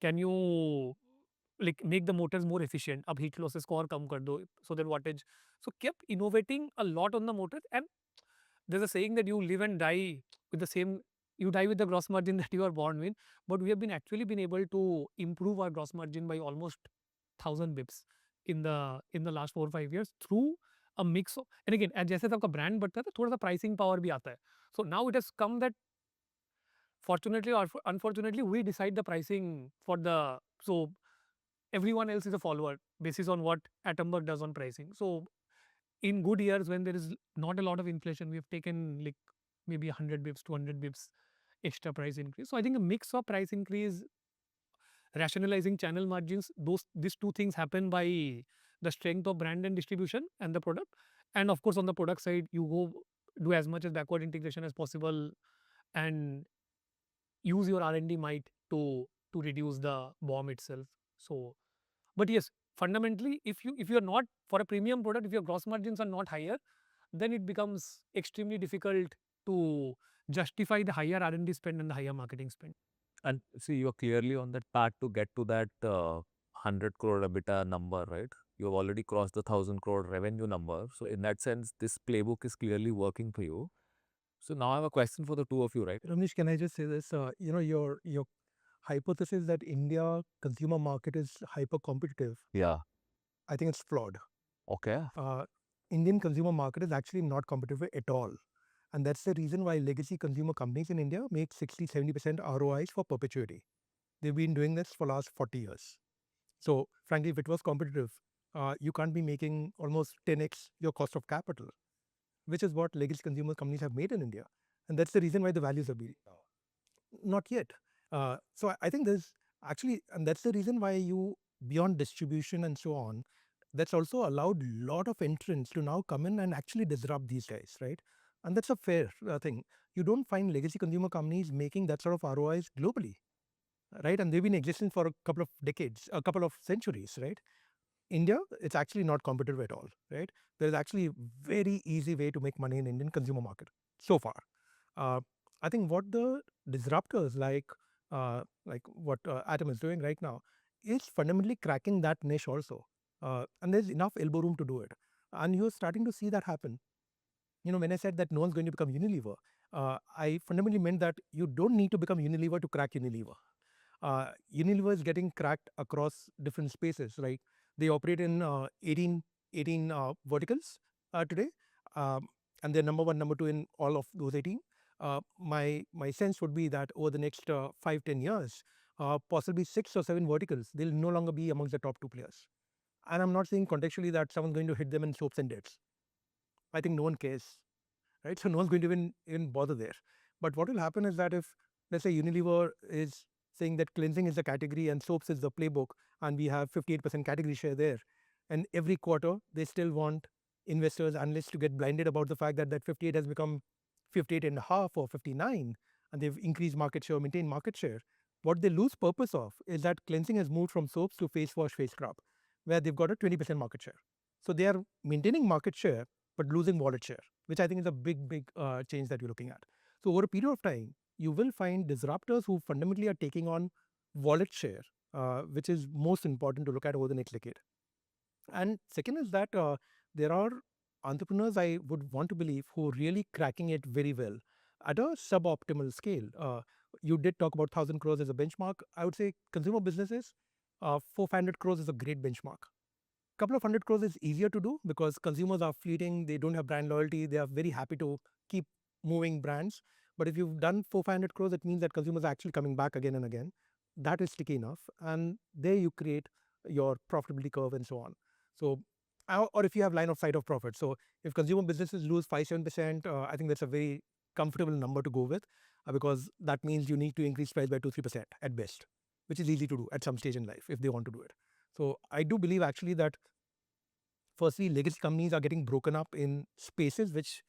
Can you like make the motors more efficient. अब heat losses को और कम कर दो so that wattage. So kept innovating a lot on the motors, and there's a saying that you live and die with the same, you die with the gross margin that you are born with. But we have been able to improve our gross margin by almost 1,000 bips in the last 4 or 5 years through a mix of, and again जैसे आपका brand बढ़ता है तो थोड़ा सा pricing power भी आता है. So now it has come that fortunately or unfortunately we decide the pricing for the, so everyone else is a follower basis on what Atomberg does on pricing. So in good years when there is not a lot of inflation, we have taken like maybe 100 bips, 200 bips extra price increase. So I think a mix of price increase, rationalizing channel margins, these two things happen by the strength of brand and distribution and the product. And of course on the product side, you go do as much as backward integration as possible and use your R&D might to reduce the BOM itself. So but yes, fundamentally if you're not for a premium product, if your gross margins are not higher, then it becomes extremely difficult to justify the higher R&D spend and the higher marketing spend. And see, you're clearly on that path to get to that 100 crore EBITDA number, right? You've already crossed the 1,000 crore revenue number. So in that sense, this playbook is clearly working for you. So now I have a question for the two of you, right? Ramesh, can I just say this? Your hypothesis that India consumer market is hyper competitive, Yeah. I think it's flawed. Okay. Indian consumer market is actually not competitive at all. And that's the reason why legacy consumer companies in India make 60-70% ROIs for perpetuity. They've been doing this for last 40 years. So frankly, if it was competitive, you can't be making almost 10x your cost of capital, which is what legacy consumer companies have made in India. And that's the reason why the values are being not yet. So I think there's actually, and that's the reason why you, beyond distribution and so on, that's also allowed a lot of entrants to now come in and actually disrupt these guys, right? And that's a fair thing. You don't find legacy consumer companies making that sort of ROIs globally, right? And they've been existing for a couple of decades, a couple of centuries, right? India, it's actually not competitive at all, right? There's actually a very easy way to make money in Indian consumer market so far. Uh, I think what the disruptors like what Atom is doing right now is fundamentally cracking that niche also. And there's enough elbow room to do it. And you're starting to see that happen. When I said that no one's going to become Unilever, I fundamentally meant that you don't need to become Unilever to crack Unilever. Unilever is getting cracked across different spaces, right? They operate in 18 verticals today, um, and they're number one, number two in all of those 18. My sense would be that over the next 5-10 years, possibly 6 or 7 verticals, they'll no longer be amongst the top two players. And I'm not saying contextually that someone's going to hit them in soaps and dates. I think no one cares, right? So no one's going to even bother there. But what will happen is that if, let's say, Unilever is saying that cleansing is the category and soaps is the playbook, and we have 58% category share there, and every quarter they still want investors, analysts to get blinded about the fact that that 58 has become 58 and a half or 59, and they've increased market share, maintained market share. What they lose purpose of is that cleansing has moved from soaps to face wash, face scrub, where they've got a 20% market share. So they are maintaining market share but losing wallet share, which I think is a big change that you're looking at. So over a period of time, you will find disruptors who fundamentally are taking on wallet share, which is most important to look at over the next decade. And second is that there are entrepreneurs, I would want to believe, who are really cracking it very well at a suboptimal scale. You did talk about 1,000 crores as a benchmark. I would say consumer businesses, 400 crores is a great benchmark. Couple of 100 crores is easier to do because consumers are fleeting, they don't have brand loyalty, they are very happy to keep moving brands. But if you've done 400 crores, it means that consumers are actually coming back again and again. That is sticky enough, and there you create your profitability curve and so on. So, or if you have line of sight of profit. So if consumer businesses lose 5-7%, I think that's a very comfortable number to go with, because that means you need to increase price by 2-3% at best, which is easy to do at some stage in life if they want to do it. So I do believe actually that firstly, legacy companies are getting broken up in spaces which,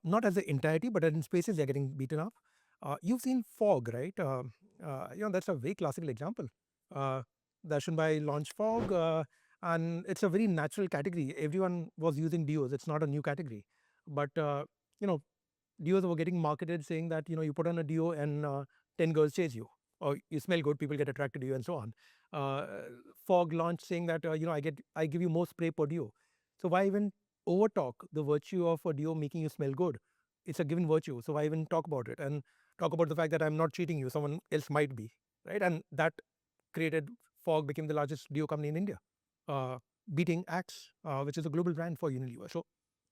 not as the entirety, but in spaces they're getting beaten up. You've seen fog, right? That's a very classical example. Dashanbai launched fog, and it's a very natural category. Everyone was using deos. It's not a new category, but you know, deos were getting marketed saying that you put on a deo and 10 girls chase you, or you smell good, people get attracted to you, and so on. Uh, Fog launched saying that I give you more spray per deo. So why even overtalk the virtue of a deo making you smell good? It's a given virtue. So why even talk about it and talk about the fact that I'm not cheating you? Someone else might be, right? And that created Fog became the largest deo company in India, uh, beating Axe, which is a global brand for Unilever. So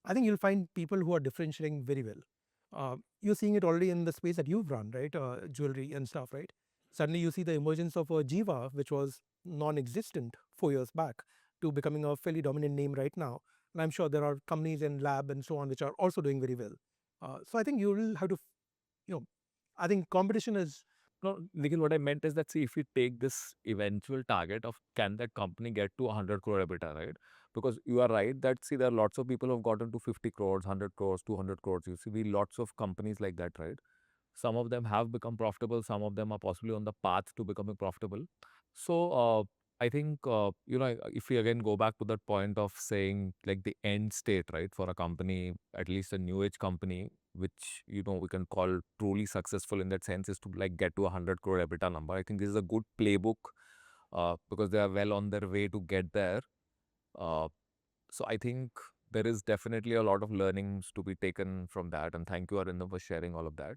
I think you'll find people who are differentiating very well. You're seeing it already in the space that you've run, right? Jewelry and stuff, right? Suddenly you see the emergence of a Jiva, which was non-existent 4 years back, to becoming a fairly dominant name right now. And I'm sure there are companies in lab and so on which are also doing very well. So I think you will have to, I think competition is. No, Nikhil, what I meant is that, see, if we take this eventual target of can that company get to 100 crore EBITDA, right? Because you are right that, see, there are lots of people who have gotten to 50 crores, 100 crores, 200 crores. You see, lots of companies like that, right? Some of them have become profitable. Some of them are possibly on the path to becoming profitable. So, I think, if we again go back to that point of saying like the end state, right, for a company, at least a new age company, which, we can call truly successful in that sense, is to like get to 100 crore EBITDA number. I think this is a good playbook, because they are well on their way to get there. Uh, so I think there is definitely a lot of learnings to be taken from that. And thank you, Arindam, for sharing all of that.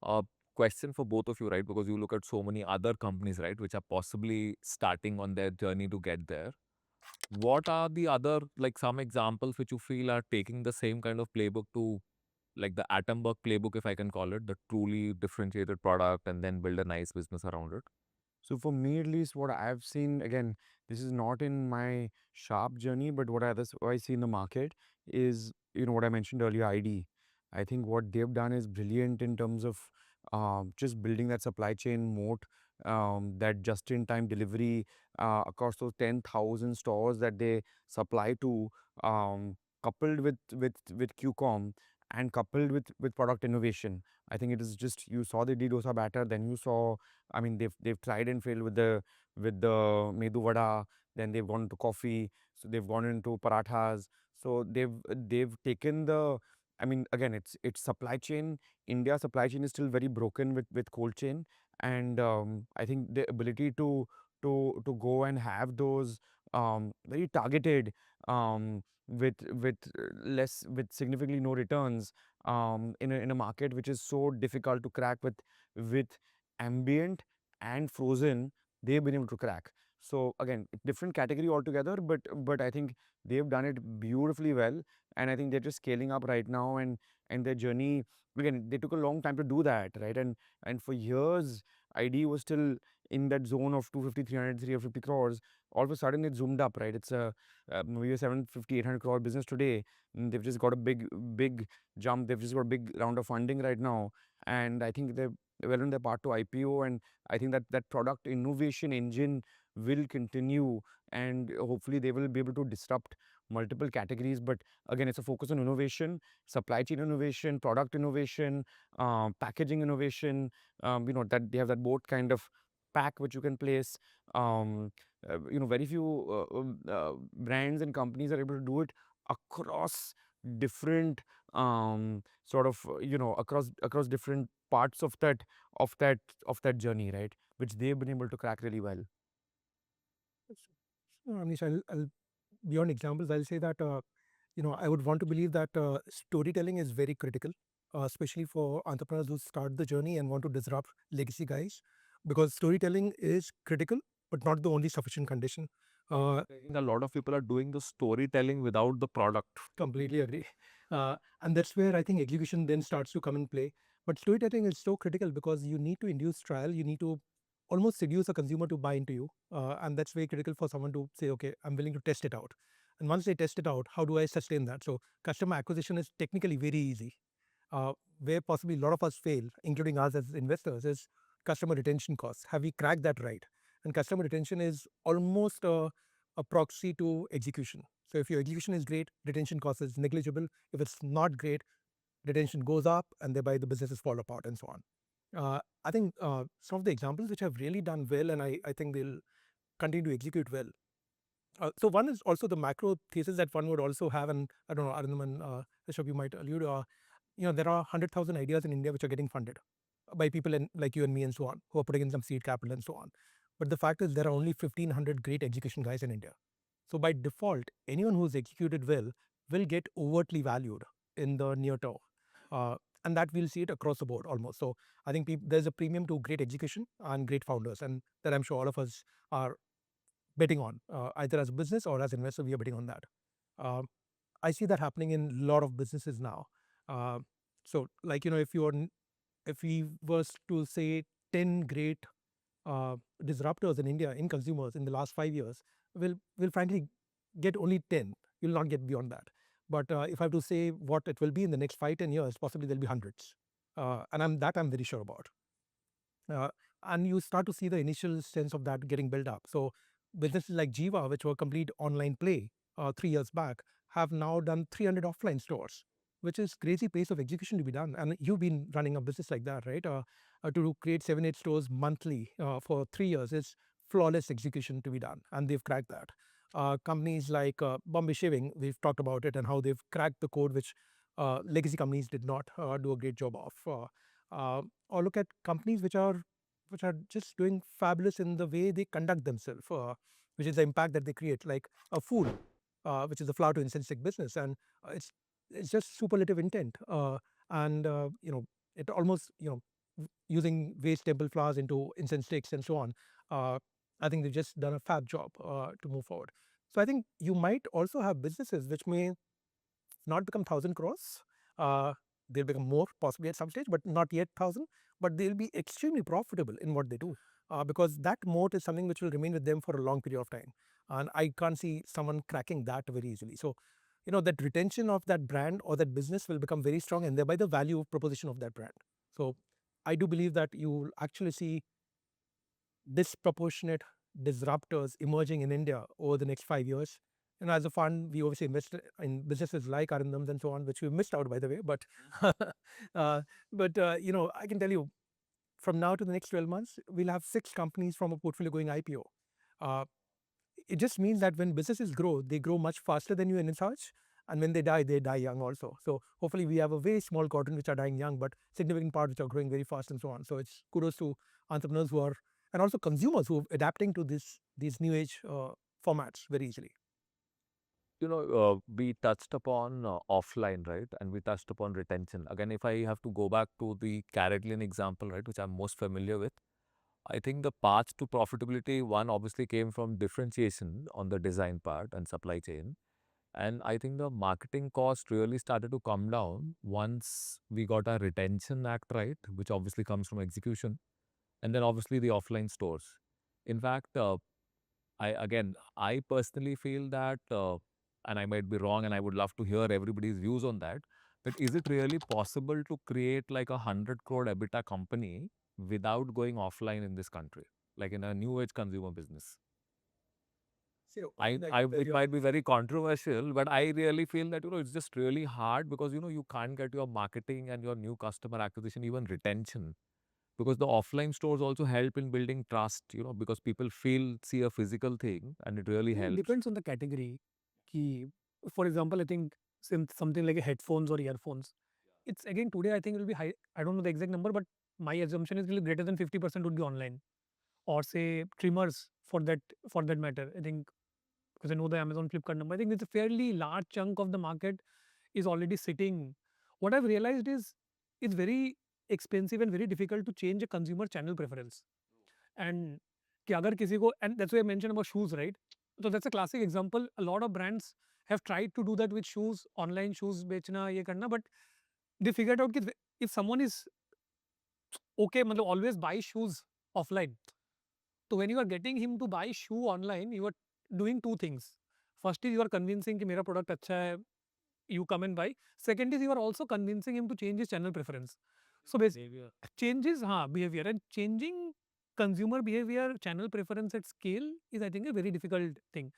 Uh, Question for both of you, right? Because you look at so many other companies, right, which are possibly starting on their journey to get there. What are the other, like, some examples which you feel are taking the same kind of playbook to, like the Atomberg playbook, if I can call it, the truly differentiated product, and then build a nice business around it? So for me, at least, what I've seen, again, this is not in my sharp journey, but what I see in the market is, what I mentioned earlier, ID. I think what they've done is brilliant in terms of just building that supply chain moat, that just-in-time delivery across those 10,000 stores that they supply to, coupled with QCOM and coupled with product innovation. I think it is just, you saw the idli dosa batter, then you saw, I mean, they've tried and failed with the medu vada. Then they've gone into coffee. So they've gone into parathas. So they've taken the. I mean, again, it's supply chain. India's supply chain is still very broken with cold chain, and I think the ability to go and have those very targeted, with significantly no returns, in a market which is so difficult to crack with ambient and frozen, they've been able to crack. So again, different category altogether, but I think they've done it beautifully well, and I think they're just scaling up right now, and their journey, again, they took a long time to do that, right? And for years, ID was still in that zone of 250, 300, 350 crores. All of a sudden, it zoomed up, right? It's maybe a 750, 800 crore business today. They've just got a big jump. They've just got a big round of funding right now, and I think they're well on their part to IPO, and I think that product innovation engine will continue, and hopefully they will be able to disrupt multiple categories. But again, it's a focus on innovation, supply chain innovation, product innovation, packaging innovation. That they have that boat kind of pack which you can place. Um, Very few brands and companies are able to do it across different, sort of, across different parts of that journey, right? Which they've been able to crack really well. Anish, beyond examples, I'll say that I would want to believe that storytelling is very critical, especially for entrepreneurs who start the journey and want to disrupt legacy guys, because storytelling is critical, but not the only sufficient condition. I think a lot of people are doing the storytelling without the product. Completely agree. And that's where I think execution then starts to come in play. But storytelling is so critical because you need to induce trial. You need to almost seduce a consumer to buy into you. And that's very critical for someone to say, okay, I'm willing to test it out. And once they test it out, how do I sustain that? So customer acquisition is technically very easy. Where possibly a lot of us fail, including us as investors, is customer retention costs. Have we cracked that right? And customer retention is almost a proxy to execution. So if your execution is great, retention cost is negligible. If it's not great, retention goes up, and thereby the businesses fall apart and so on. I think some of the examples which have really done well, and I think they'll continue to execute well. So one is also the macro thesis that one would also have, and I don't know, Arindam and Rishabh, you might allude. There are 100,000 ideas in India which are getting funded by people like you and me and so on, who are putting in some seed capital and so on. But the fact is, there are only 1,500 great execution guys in India. So by default, anyone who's executed well will get overtly valued in the near term. And that we'll see it across the board almost. So I think there's a premium to great execution and great founders, and that I'm sure all of us are betting on, either as a business or as investors, we are betting on that. I see that happening in a lot of businesses now. So like, if we was to say 10 great disruptors in India in consumers in the last 5 years, we'll frankly get only 10. You'll not get beyond that. But if I have to say what it will be in the next 5-10 years, possibly there'll be hundreds. And I'm very sure about. And you start to see the initial sense of that getting built up. So businesses like Jiva, which were complete online play 3 years back, have now done 300 offline stores, which is crazy pace of execution to be done. And you've been running a business like that, right? To create 7-8 stores monthly for 3 years is flawless execution to be done, and they've cracked that. Companies like Bombay Shaving, we've talked about it and how they've cracked the code which legacy companies did not do a great job of. Or look at companies which are just doing fabulous in the way they conduct themselves, which is the impact that they create, like a food, which is a flour to incense stick business, and it's just superlative intent, and it almost using waste temple flowers into incense sticks and so on. I think they've just done a fab job to move forward. So I think you might also have businesses which may not become 1,000 crores. They'll become more possibly at some stage, but not yet 1,000. But they'll be extremely profitable in what they do. because that moat is something which will remain with them for a long period of time. And I can't see someone cracking that very easily. So, that retention of that brand or that business will become very strong, and thereby the value proposition of that brand. So I do believe that you will actually see disproportionate disruptors emerging in India over the next 5 years. As a fund, we obviously invest in businesses like Arindam's and so on, which we've missed out, by the way. But, I can tell you, from now to the next 12 months, we'll have 6 companies from a portfolio going IPO. Uh, it just means that when businesses grow, they grow much faster than you envisage. And when they die young also. So hopefully we have a very small quadrant which are dying young, but significant part which are growing very fast and so on. So it's kudos to entrepreneurs who are, and also consumers who are adapting to these new age formats very easily. We touched upon offline, right? And we touched upon retention. Again, if I have to go back to the Cr example, right, which I'm most familiar with, I think the path to profitability, one obviously came from differentiation on the design part and supply chain. And I think the marketing cost really started to come down once we got our retention act right, which obviously comes from execution. And then obviously the offline stores. In fact, I personally feel that, and I might be wrong, and I would love to hear everybody's views on that. But is it really possible to create like 100 crore EBITDA company without going offline in this country, like in a new age consumer business? It might be very controversial, but I really feel that it's just really hard because you can't get your marketing and your new customer acquisition, even retention, because the offline stores also help in building trust, because people see a physical thing and it really It helps. depends on the category. For example, I think something like headphones or earphones. It's again today I think it will be high. I don't know the exact number, but my assumption is it will be greater than 50% would be online, or say trimmers for that matter. I think because I know the Amazon Flipkart number. I think it's a fairly large chunk of the market is already sitting. What I've realized is it's very expensive and very difficult to change a consumer channel preference. And कि अगर किसी को, and that's why I mentioned about shoes, right? So that's a classic example. A lot of brands have tried to do that with shoes, online shoes बेचना ये करना, but they figured out कि if someone is okay, मतलब always buy shoes offline. So when you are getting him to buy shoe online, you are doing two things. First is you are convincing कि मेरा product अच्छा है, you come and buy. Second is you are also convincing him to change his channel preference. So basically, changes behavior, and changing consumer behavior, channel preference at scale is, I think, a very difficult thing.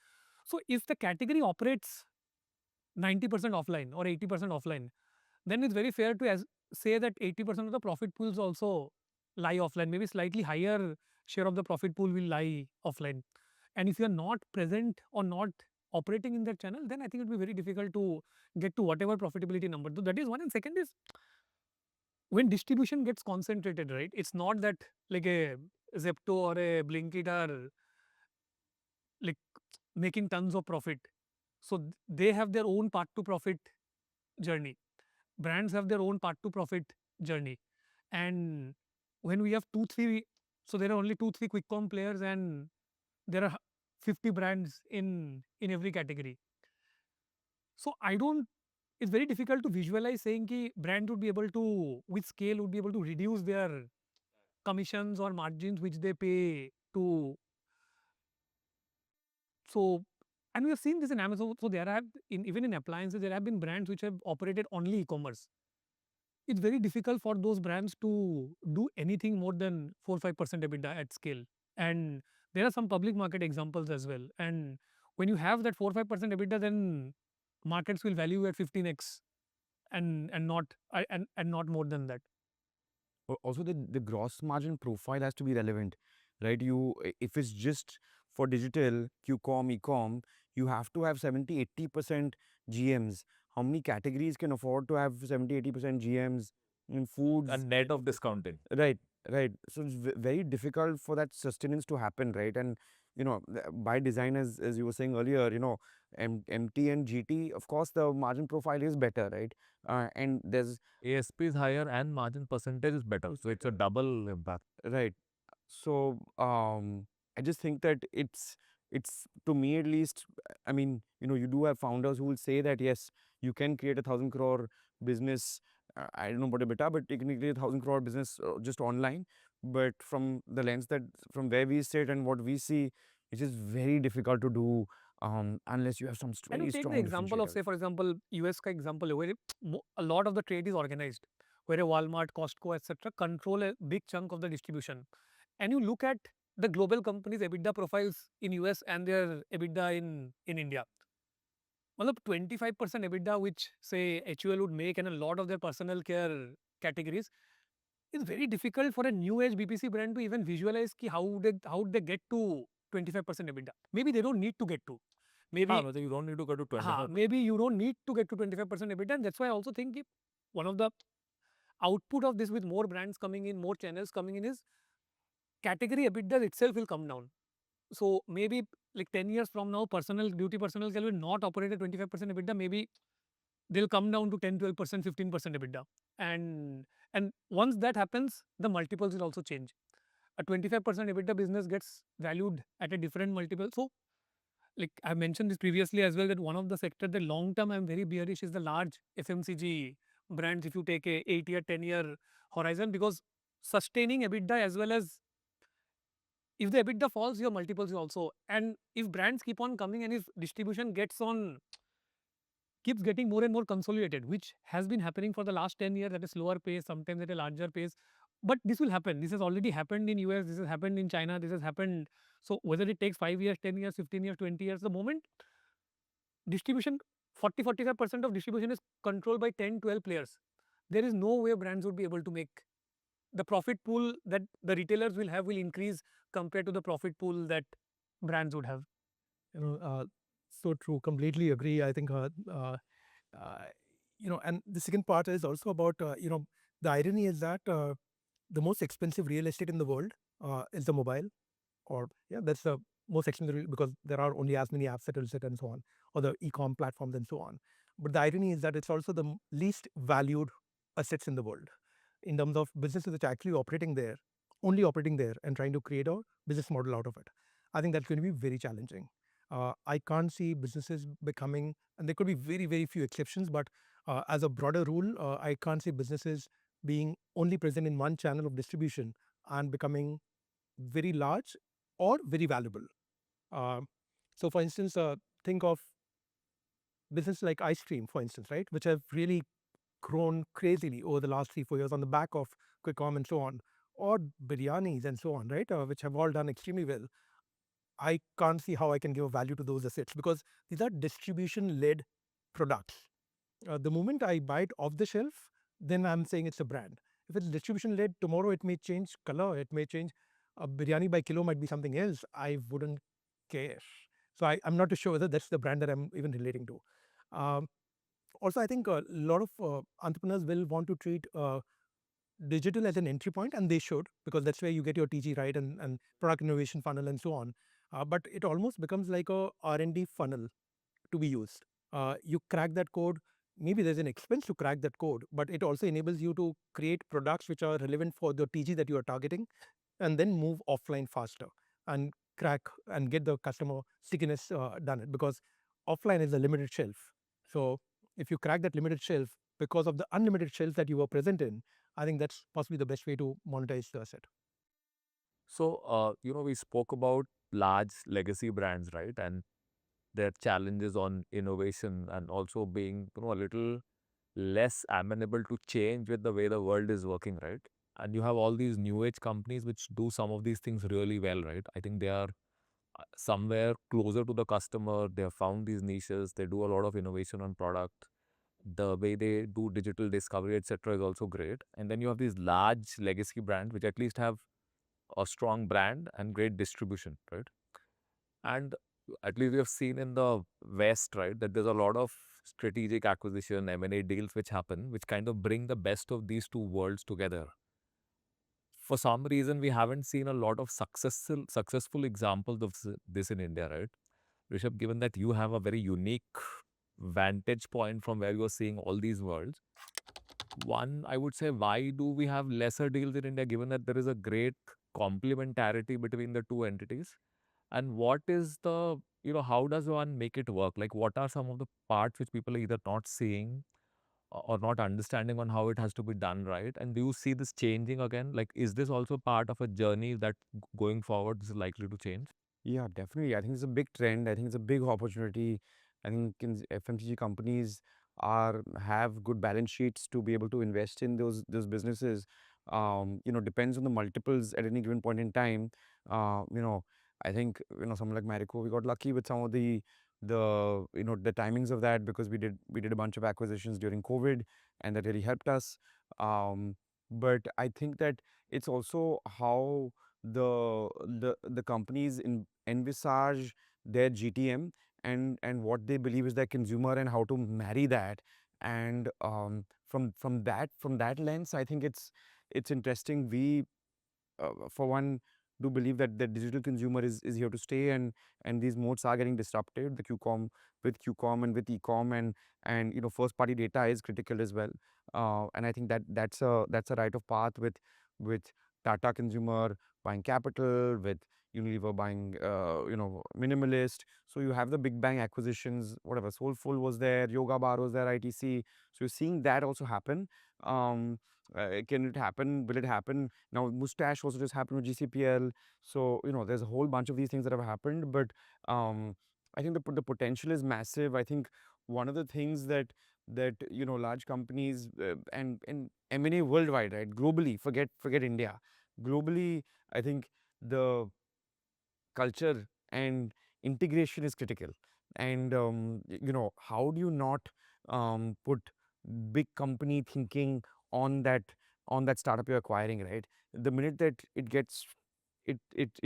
So if the category operates 90% offline or 80% offline, then it's very fair to say that 80% of the profit pools also lie offline. Maybe slightly higher share of the profit pool will lie offline. And if you are not present or not operating in that channel, then I think it will be very difficult to get to whatever profitability number. So that is one. And second is when distribution gets concentrated, right? It's not that like a Zepto or a Blinkit are like making tons of profit. So they have their own path to profit journey. Brands have their own path to profit journey. And when we have 2, 3, so there are only 2, 3 quick com players and there are 50 brands in every category. So I don't, it's very difficult to visualize saying ki brand would be able to, with scale, would be able to reduce their commissions or margins which they pay to. So, and we have seen this in Amazon. So there have, even in appliances, there have been brands which have operated only e-commerce. It's very difficult for those brands to do anything more than 4-5% EBITDA at scale. And there are some public market examples as well. And when you have that 4-5% EBITDA, then markets will value at 15x and not more than that. Also, the gross margin profile has to be relevant, right? If it's just for digital, QCom, ECom, you have to have 70-80% GMs. How many categories can afford to have 70-80% GMs in foods? And net of discounting. Right, right. So it's very difficult for that sustenance to happen, right? And by design, as you were saying earlier, MT and GT, of course, the margin profile is better, right? And there's ASP is higher and margin percentage is better. So it's a double impact. right. So I just think that it's to me at least. I mean, you do have founders who will say that yes, you can create 1,000 crore business. I don't know about EBITDA, but you can create 1,000 crore business just online. but from the lens that from where we sit and what we see, it is very difficult to do unless you have some And you very take the strong example of, differentiators. say, for example, US ka example hai, where a lot of the trade is organized, where a Walmart, Costco, etc. control a big chunk of the distribution. And you look at the global companies' EBITDA profiles in US and their EBITDA in India. Well, 25% EBITDA, which say HUL would make, and a lot of their personal care categories, it's very difficult for a new age BPC brand to even visualize ki how they get to 25% EBITDA. Maybe they don't need to get to. Maybe You don't need to go to 25. maybe you don't need to get to 25% EBITDA, and that's why I also think ki one of the output of this, with more brands coming in, more channels coming in, is category EBITDA itself will come down. So maybe like 10 years from now, beauty personal care will not operate at 25% EBITDA. Maybe they'll come down to 10, 12%, 15% EBITDA. And once that happens, the multiples will also change. A 25% EBITDA business gets valued at a different multiple. So, like I mentioned this previously as well, that one of the sector that long term I'm very bearish is the large FMCG brands. If you take a 8-year, 10-year horizon, because sustaining EBITDA, as well as if the EBITDA falls, your multiples will also. And if brands keep on coming and if distribution keeps getting more and more consolidated, which has been happening for the last 10 years at a slower pace, sometimes at a larger pace. But this will happen. This has already happened in US, this has happened in China, this has happened. So whether it takes 5 years, 10 years, 15 years, 20 years, the moment distribution, 40-45% of distribution is controlled by 10, 12 players, there is no way brands would be able to make the profit pool that the retailers will have will increase compared to the profit pool that brands would have. You know, so true. Completely agree. I think, and the second part is also about, the irony is that the most expensive real estate in the world is the mobile, or yeah, that's the most expensive because there are only as many apps that will sit and so on, or the e-com platforms and so on. But the irony is that it's also the least valued assets in the world in terms of businesses which are actually operating there, only operating there and trying to create a business model out of it. I think that's going to be very challenging. I can't see businesses becoming, and there could be very, very few exceptions, but as a broader rule, I can't see businesses being only present in one channel of distribution and becoming very large or very valuable. So, for instance, think of businesses like ice cream, for instance, right, which have really grown crazily over the last 3-4 years on the back of quick com and so on, or biryanis and so on, right, which have all done extremely well. I can't see how I can give a value to those assets because these are distribution-led products. The moment I buy it off the shelf, then I'm saying it's a brand. If it's distribution-led, tomorrow it may change color, it may change. A biryani by kilo might be something else. I wouldn't care. So I'm not too sure whether that's the brand that I'm even relating to. Um, Also, I think a lot of entrepreneurs will want to treat digital as an entry point, and they should, because that's where you get your TG right and product innovation funnel and so on. But it almost becomes like a R&D funnel to be used. You crack that code, maybe there's an expense to crack that code, but it also enables you to create products which are relevant for the TG that you are targeting, and then move offline faster and crack and get the customer stickiness done it, because offline is a limited shelf. So if you crack that limited shelf because of the unlimited shelf that you were present in, I think that's possibly the best way to monetize the asset. So, we spoke about large legacy brands, right? And their challenges on innovation and also being, a little less amenable to change with the way the world is working, right? And you have all these new age companies which do some of these things really well, right? I think they are somewhere closer to the customer. They have found these niches. They do a lot of innovation on product. The way they do digital discovery, etc., is also great. And then you have these large legacy brands which at least have a strong brand and great distribution, right? And at least we have seen in the West, right, that there's a lot of strategic acquisition, M&A deals which happen, which kind of bring the best of these two worlds together. For some reason, we haven't seen a lot of successful examples of this in India, right? Rishabh, given that you have a very unique vantage point from where you're seeing all these worlds, one, I would say, why do we have lesser deals in India, given that there is a great complementarity between the two entities? And what is the, how does one make it work? Like, what are some of the parts which people are either not seeing or not understanding on how it has to be done right? And do you see this changing again? Like, is this also part of a journey that going forward is likely to change? Yeah, definitely. I think it's a big trend. I think it's a big opportunity. I think FMCG companies have good balance sheets to be able to invest in those businesses. Depends on the multiples at any given point in time. Uh, you know, I think someone like Marico, we got lucky with some of the timings of that, because we did a bunch of acquisitions during COVID, and that really helped us. But I think that it's also how the companies envisage their GTM, and what they believe is their consumer, and how to marry that. And from that lens, I think it's interesting. We for one, do believe that the digital consumer is here to stay, and these moats are getting disrupted. The QCom with QCom and with eCom, and first party data is critical as well. And I think that's a rite of path with Tata Consumer buying Capital, with Unilever buying Minimalist. So you have the big bang acquisitions, whatever. Soulful was there, Yoga Bar was there, ITC. So you're seeing that also happen. Um, can it happen? Will it happen? Now, Mustache also just happened with GCPL. So, there's a whole bunch of these things that have happened. But I think the potential is massive. I think one of the things that large companies and M&A worldwide, right? Globally, forget India. Globally, I think the culture and integration is critical. And how do you not put big company thinking on that startup you're acquiring, right? The minute that it gets it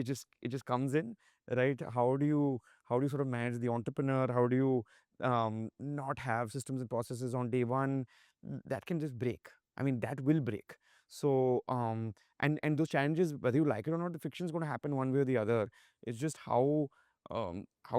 just comes in, right? How do you sort of manage the entrepreneur? How do you not have systems and processes on day one? That can just break. I mean, that will break. So and those challenges, whether you like it or not, the friction is going to happen one way or the other. It's just how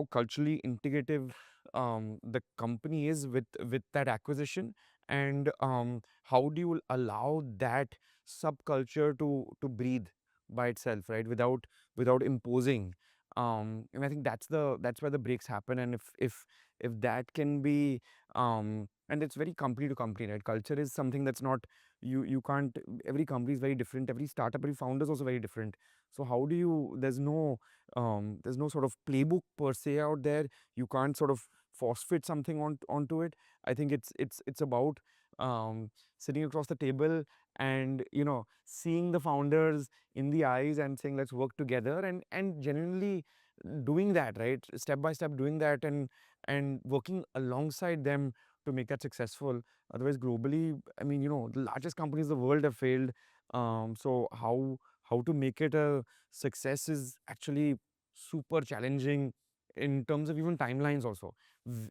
culturally integrative the company is with that acquisition. And how do you allow that subculture to breathe by itself, right? Without imposing. And I think that's where the breaks happen. And if that can be and it's very company to company, right? Culture is something that's not, you can't, every company is very different, every startup, every founder is also very different. So how do you, there's no sort of playbook per se out there. You can't sort of force fit something onto it. I think it's about sitting across the table and seeing the founders in the eyes and saying, let's work together, and genuinely doing that, right? Step by step doing that, and working alongside them to make that successful. Otherwise, globally, I mean, the largest companies in the world have failed. So how to make it a success is actually super challenging in terms of even timelines also.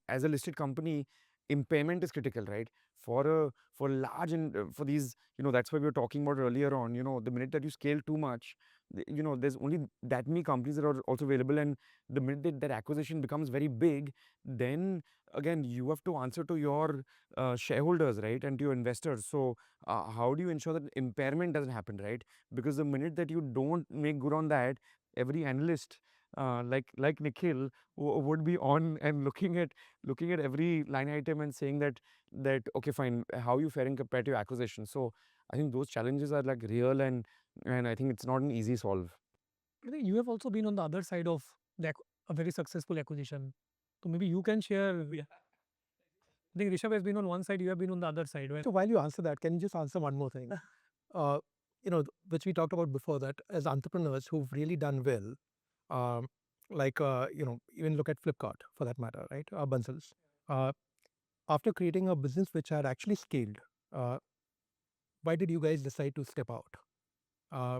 As a listed company, impairment is critical, right? For large, and for these, that's why we were talking about earlier on. The minute that you scale too much, there's only that many companies that are also available. And the minute that acquisition becomes very big, then again you have to answer to your shareholders, right? And to your investors. So how do you ensure that impairment doesn't happen, right? Because the minute that you don't make good on that, every analyst like Nikhil would be on and looking at every line item and saying that okay, fine, how are you faring compared to your acquisition? So I think those challenges are like real, and I think it's not an easy solve. I think you have also been on the other side of a very successful acquisition. So maybe you can share. I think Rishabh has been on one side, you have been on the other side. So while you answer that, can you just answer one more thing? Uh, which we talked about before, that as entrepreneurs who've really done well, um, even look at Flipkart for that matter, right? Bunzels. Uh, After creating a business which had actually scaled, uh, why did you guys decide to step out? Uh,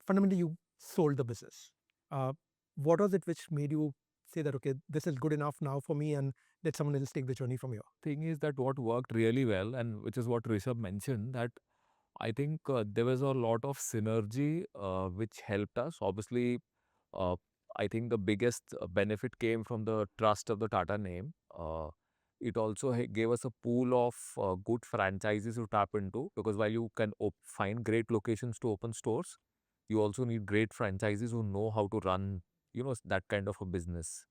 Fundamentally, you sold the business. Uh, what was it which made you say that, okay, this is good enough now for me, and let someone else take the journey from here? Thing is that what worked really well, and which is what Rishabh mentioned, that I think there was a lot of synergy which helped us. Obviously, uh, I think the biggest benefit came from the trust of the Tata name. It also gave us a pool of good franchises to tap into, because while you can find great locations to open stores, you also need great franchises who know how to run, that kind of a business.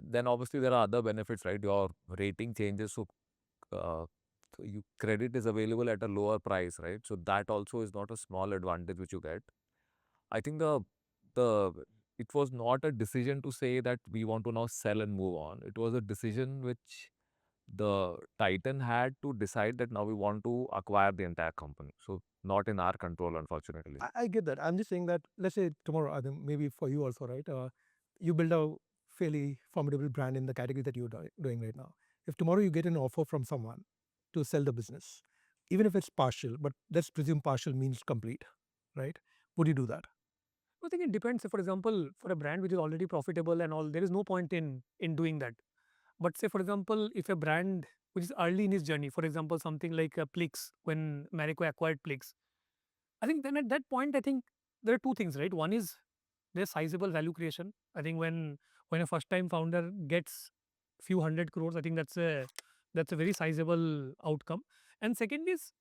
Then obviously there are other benefits, right? Your rating changes, so uh, credit is available at a lower price, right? So that also is not a small advantage which you get. I think the it was not a decision to say that we want to now sell and move on. It was a decision which the Titan had to decide that now we want to acquire the entire company. So not in our control, unfortunately. I get that. I'm just saying that, let's say tomorrow, I think maybe for you also, right? You build a fairly formidable brand in the category that you're doing right now. If tomorrow you get an offer from someone to sell the business, even if it's partial, but let's presume partial means complete, right? Would you do that? I think it depends. For example, for a brand which is already profitable and all, there is no point in doing that. But say, for example, if a brand which is early in its journey, for example, something like Plix, when Marico acquired Plix, I think then at that point, I think there are two things, right? One is there's sizable value creation. I think when a first time founder gets few hundred crores, I think that's a very sizable outcome. And second is,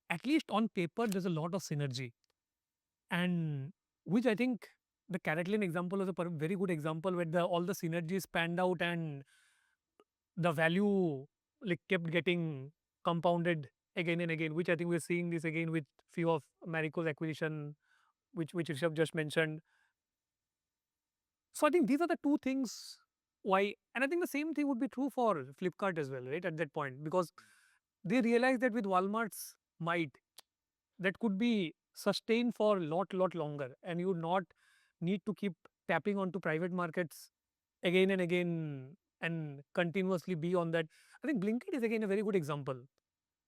at least on paper, there's a lot of synergy, and which I think the Carrotline example was a very good example where all the synergies panned out and the value like kept getting compounded again and again, which I think we're seeing this again with few of Marico's acquisition, which Rishabh just mentioned. So I think these are the two things why, and I think the same thing would be true for Flipkart as well, right? At that point, because they realized that with Walmart's might, that could be sustained for lot longer, and you would not need to keep tapping onto private markets again and again and continuously be on that. I think Blinkit is again a very good example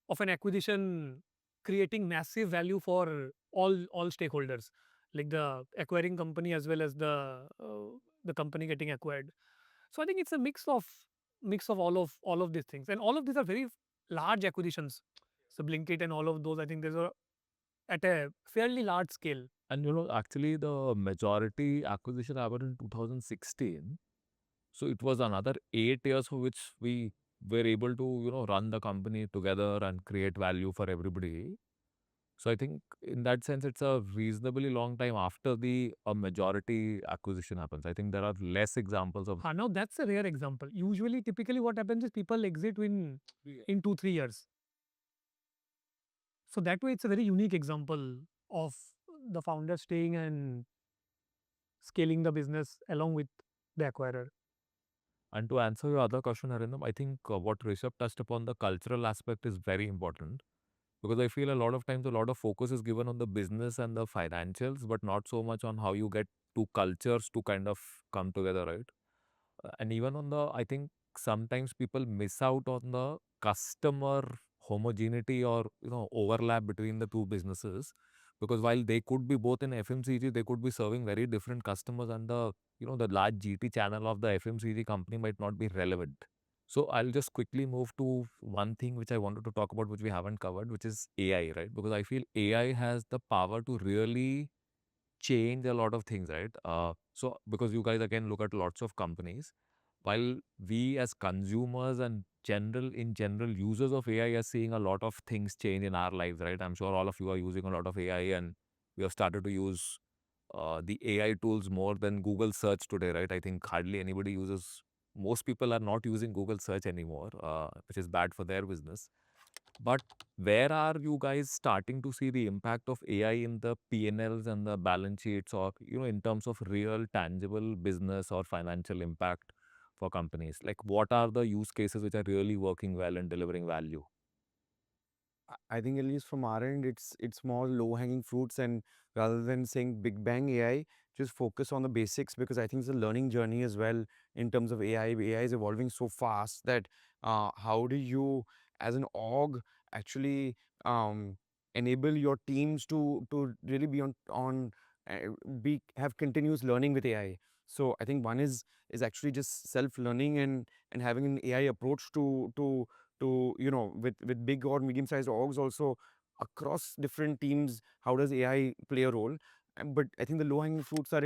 of an acquisition creating massive value for all stakeholders, like the acquiring company as well as the company getting acquired. So I think it's a mix of all of these things, and all of these are very large acquisitions. So Blinkit and all of those, I think there's a at a fairly large scale. And actually the majority acquisition happened in 2016. So it was another 8 years for which we were able to, run the company together and create value for everybody. So I think in that sense, it's a reasonably long time after the a majority acquisition happens. I think there are less examples of. Now that's a rare example. Usually, typically what happens is people exit in 2-3 years. So that way it's a very unique example of the founder staying and scaling the business along with the acquirer. And to answer your other question, Arindam, I think what Rishabh touched upon, the cultural aspect is very important. Because I feel a lot of times a lot of focus is given on the business and the financials, but not so much on how you get two cultures to kind of come together, right? And even on the, I think sometimes people miss out on the customer homogeneity or, overlap between the two businesses. Because while they could be both in FMCG, they could be serving very different customers, and the large GT channel of the FMCG company might not be relevant. So I'll just quickly move to one thing which I wanted to talk about, which we haven't covered, which is AI, right? Because I feel AI has the power to really change a lot of things, right? So because you guys again look at lots of companies, while we as consumers and in general users of AI are seeing a lot of things change in our lives, right? I'm sure all of you are using a lot of AI, and we have started to use the AI tools more than Google search today, right? I think hardly anybody uses. Most people are not using Google search anymore, which is bad for their business. But where are you guys starting to see the impact of AI in the P&Ls and the balance sheets, or in terms of real tangible business or financial impact for companies? Like, what are the use cases which are really working well and delivering value? I think at least from our end, it's more low hanging fruits, and rather than saying big bang AI, just focus on the basics, because I think it's a learning journey as well in terms of AI. AI is evolving so fast that how do you, as an org, actually enable your teams to really be on be have continuous learning with AI. So I think one is actually just self learning and having an AI approach to with big or medium sized orgs also across different teams. How does AI play a role? But I think the low hanging fruits are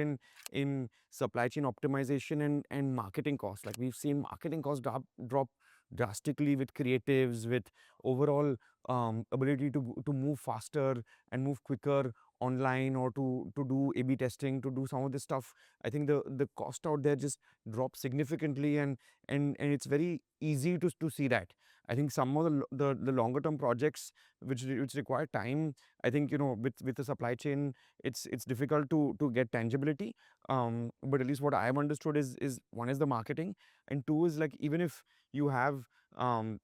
in supply chain optimization and marketing costs. Like we've seen marketing costs drop drastically with creatives, with overall ability to move faster and move quicker online, or to do A/B testing, to do some of this stuff. I think the cost out there just drops significantly, and it's very easy to see that. I think some of the longer term projects which require time, I think, with the supply chain, it's difficult to get tangibility. But at least what I've understood is one is the marketing, and two is like, even if you have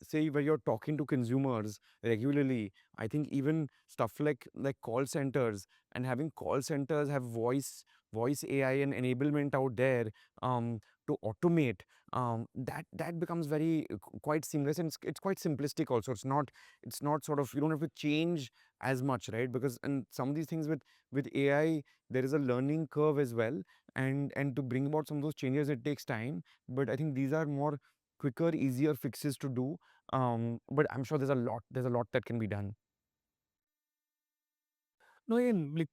say where you're talking to consumers regularly, I think even stuff like call centers, and having call centers have voice AI and enablement out there to automate, that becomes very quite seamless, and it's quite simplistic also. It's not sort of, you don't have to change as much, right? Because and some of these things with AI, there is a learning curve as well, and to bring about some of those changes, it takes time. But I think these are more quicker, easier fixes to do. But I'm sure there's a lot that can be done. No, in like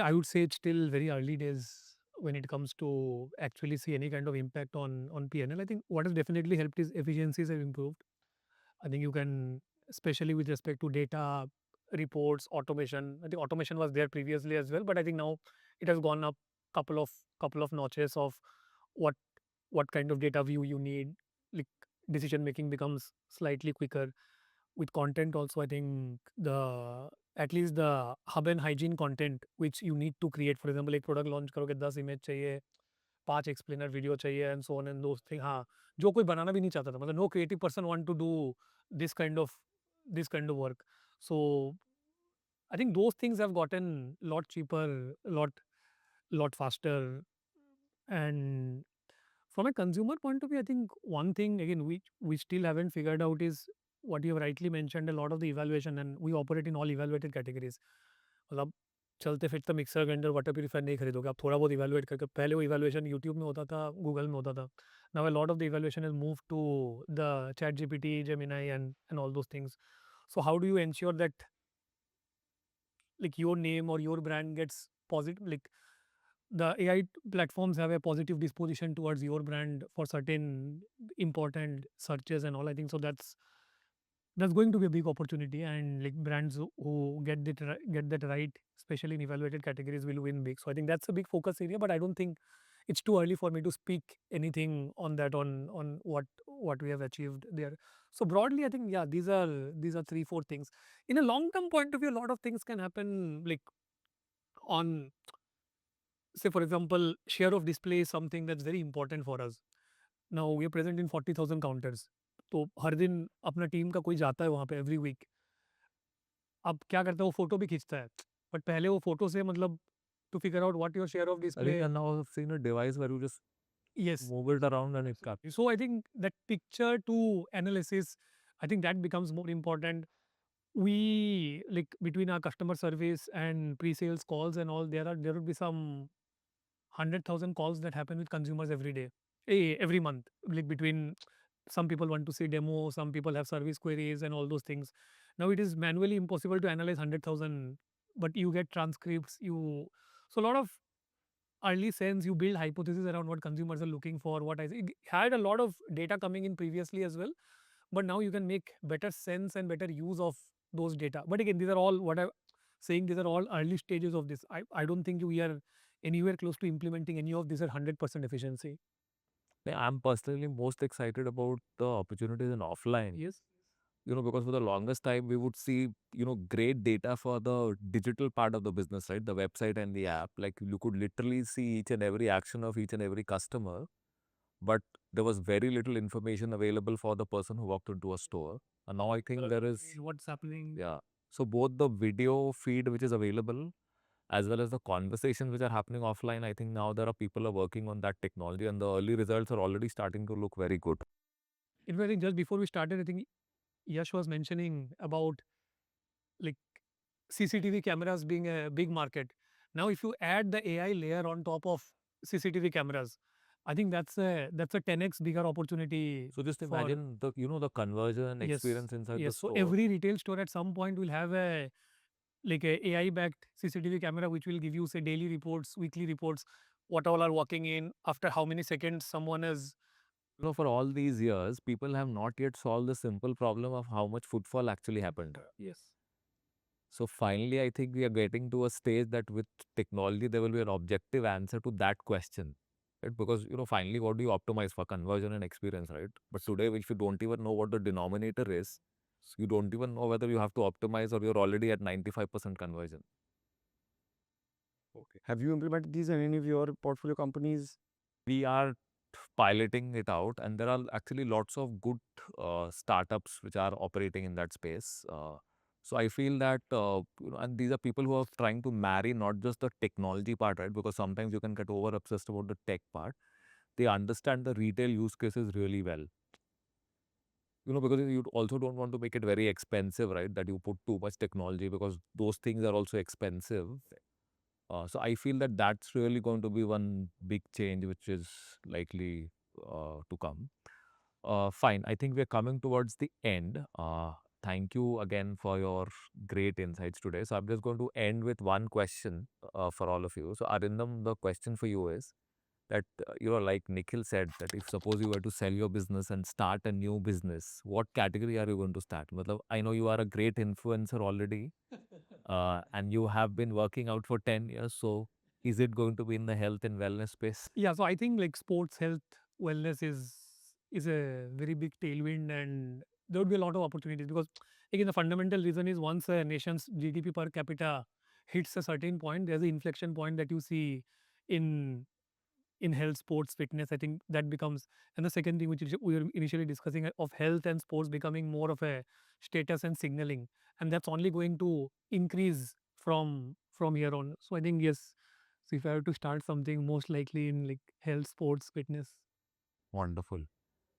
I would say it's still very early days when it comes to actually see any kind of impact on PNL. I think what has definitely helped is efficiencies have improved. I think you can, especially with respect to data, reports, automation. I think automation was there previously as well, but I think now it has gone up couple of couple of notches of what what kind of data view you need. Like decision making becomes slightly quicker. With content also, I think the at least the hub and hygiene content which you need to create. For example, एक product launch करोगे 10 image चाहिए, 5 explainer video चाहिए, and so on and those things. हाँ, जो कोई बनाना भी नहीं चाहता था. मतलब no creative person want to do this kind of this kind of work. So I think those things have gotten lot cheaper, lot faster. And from a consumer point of view, I think one thing again we still haven't figured out is what you have rightly mentioned, a lot of the evaluation, and we operate in all evaluated categories. मतलब चलते फिरते mixer grinder water purifier नहीं खरीदोगे आप, थोड़ा बहुत evaluate करके. पहले वो इवेलुएशन यूट्यूब में होता था, गूगल में होता था. Now a lot of the evaluation is move to the chat GPT, Gemini and all those things. So how do you ensure that like your name or your brand gets positive, like the AI platforms have a positive disposition towards your brand for certain important searches and all. I think so that's going to be a big opportunity, and like brands who get that right, especially in evaluated categories, will win big. So I think that's a big focus area, but I don't think it's too early for me to speak anything on that, on what we have achieved there. So broadly, I think yeah, these are 3 4 things. In a long term point of view, a lot of things can happen, like on, say for example, share of display is something that's very important for us. Now we are present in 40,000 counters. तो हर दिन अपना team का कोई जाता है वहाँ पे every week. अब क्या करता है, वो फोटो भी खींचता है, बट पहले वो फोटो से मतलब to figure out what your share of I think display. and now I've seen a device where you just Yes. move it around and it captures. So I think that picture to analysis, I think that becomes more important. We, like between our customer service and pre-sales calls and all, there would be some 100,000 calls that happen with consumers every day, every month. Like between, some people want to see demo, some people have service queries and all those things. Now it is manually impossible to analyze 100,000, but you get transcripts. So a lot of early sense, you build hypotheses around what consumers are looking for. What I it had a lot of data coming in previously as well, but now you can make better sense and better use of those data. But again, these are all what I'm saying. These are all early stages of this. I don't think we are anywhere close to implementing any of these at 100% efficiency. I'm personally most excited about the opportunities in offline. Yes. Because for the longest time we would see, great data for the digital part of the business, right? The website and the app. Like you could literally see each and every action of each and every customer, but there was very little information available for the person who walked into a store. And now I think there is, What's happening? yeah. So both the video feed which is available as well as the conversations which are happening offline, I think now there are people are working on that technology and the early results are already starting to look very good. In fact, I think just before we started, I think Yash was mentioning about like CCTV cameras being a big market. Now, if you add the AI layer on top of CCTV cameras, I think that's a 10x bigger opportunity. So just for, imagine the conversion yes, experience inside the yes. So store. every retail store at some point will have a like a AI backed CCTV camera which will give you say daily reports, weekly reports, what all are walking in, after how many seconds someone is. For all these years, people have not yet solved the simple problem of how much footfall actually happened. Yes. So finally, I think we are getting to a stage that with technology, there will be an objective answer to that question. right? Because finally, what do you optimize for? Conversion and experience, right? But today, if you don't even know what the denominator is, you don't even know whether you have to optimize or you're already at 95% conversion. Okay. Have you implemented these in any of your portfolio companies? We are piloting it out, and there are actually lots of good startups which are operating in that space. So I feel that and these are people who are trying to marry not just the technology part, right? Because sometimes you can get over obsessed about the tech part. They understand the retail use cases really well. Because you also don't want to make it very expensive, right? That you put too much technology, because those things are also expensive. So I feel that that's really going to be one big change which is likely to come. Fine. I think we're coming towards the end. Thank you again for your great insights today. So I'm just going to end with one question for all of you. So Arindam, the question for you is that, like Nikhil said, that if suppose you were to sell your business and start a new business, what category are you going to start? Matlab, I know you are a great influencer already, and you have been working out for 10 years. So is it going to be in the health and wellness space? Yeah, so I think like sports health wellness is a very big tailwind, and there would be a lot of opportunities because again the fundamental reason is once a nation's GDP per capita hits a certain point, there's an inflection point that you see in health, sports, fitness. I think that becomes, and the second thing which we were initially discussing of health and sports becoming more of a status and signaling, and that's only going to increase from here on. So I think yes, so if I have to start something, most likely in like health, sports, fitness. Wonderful.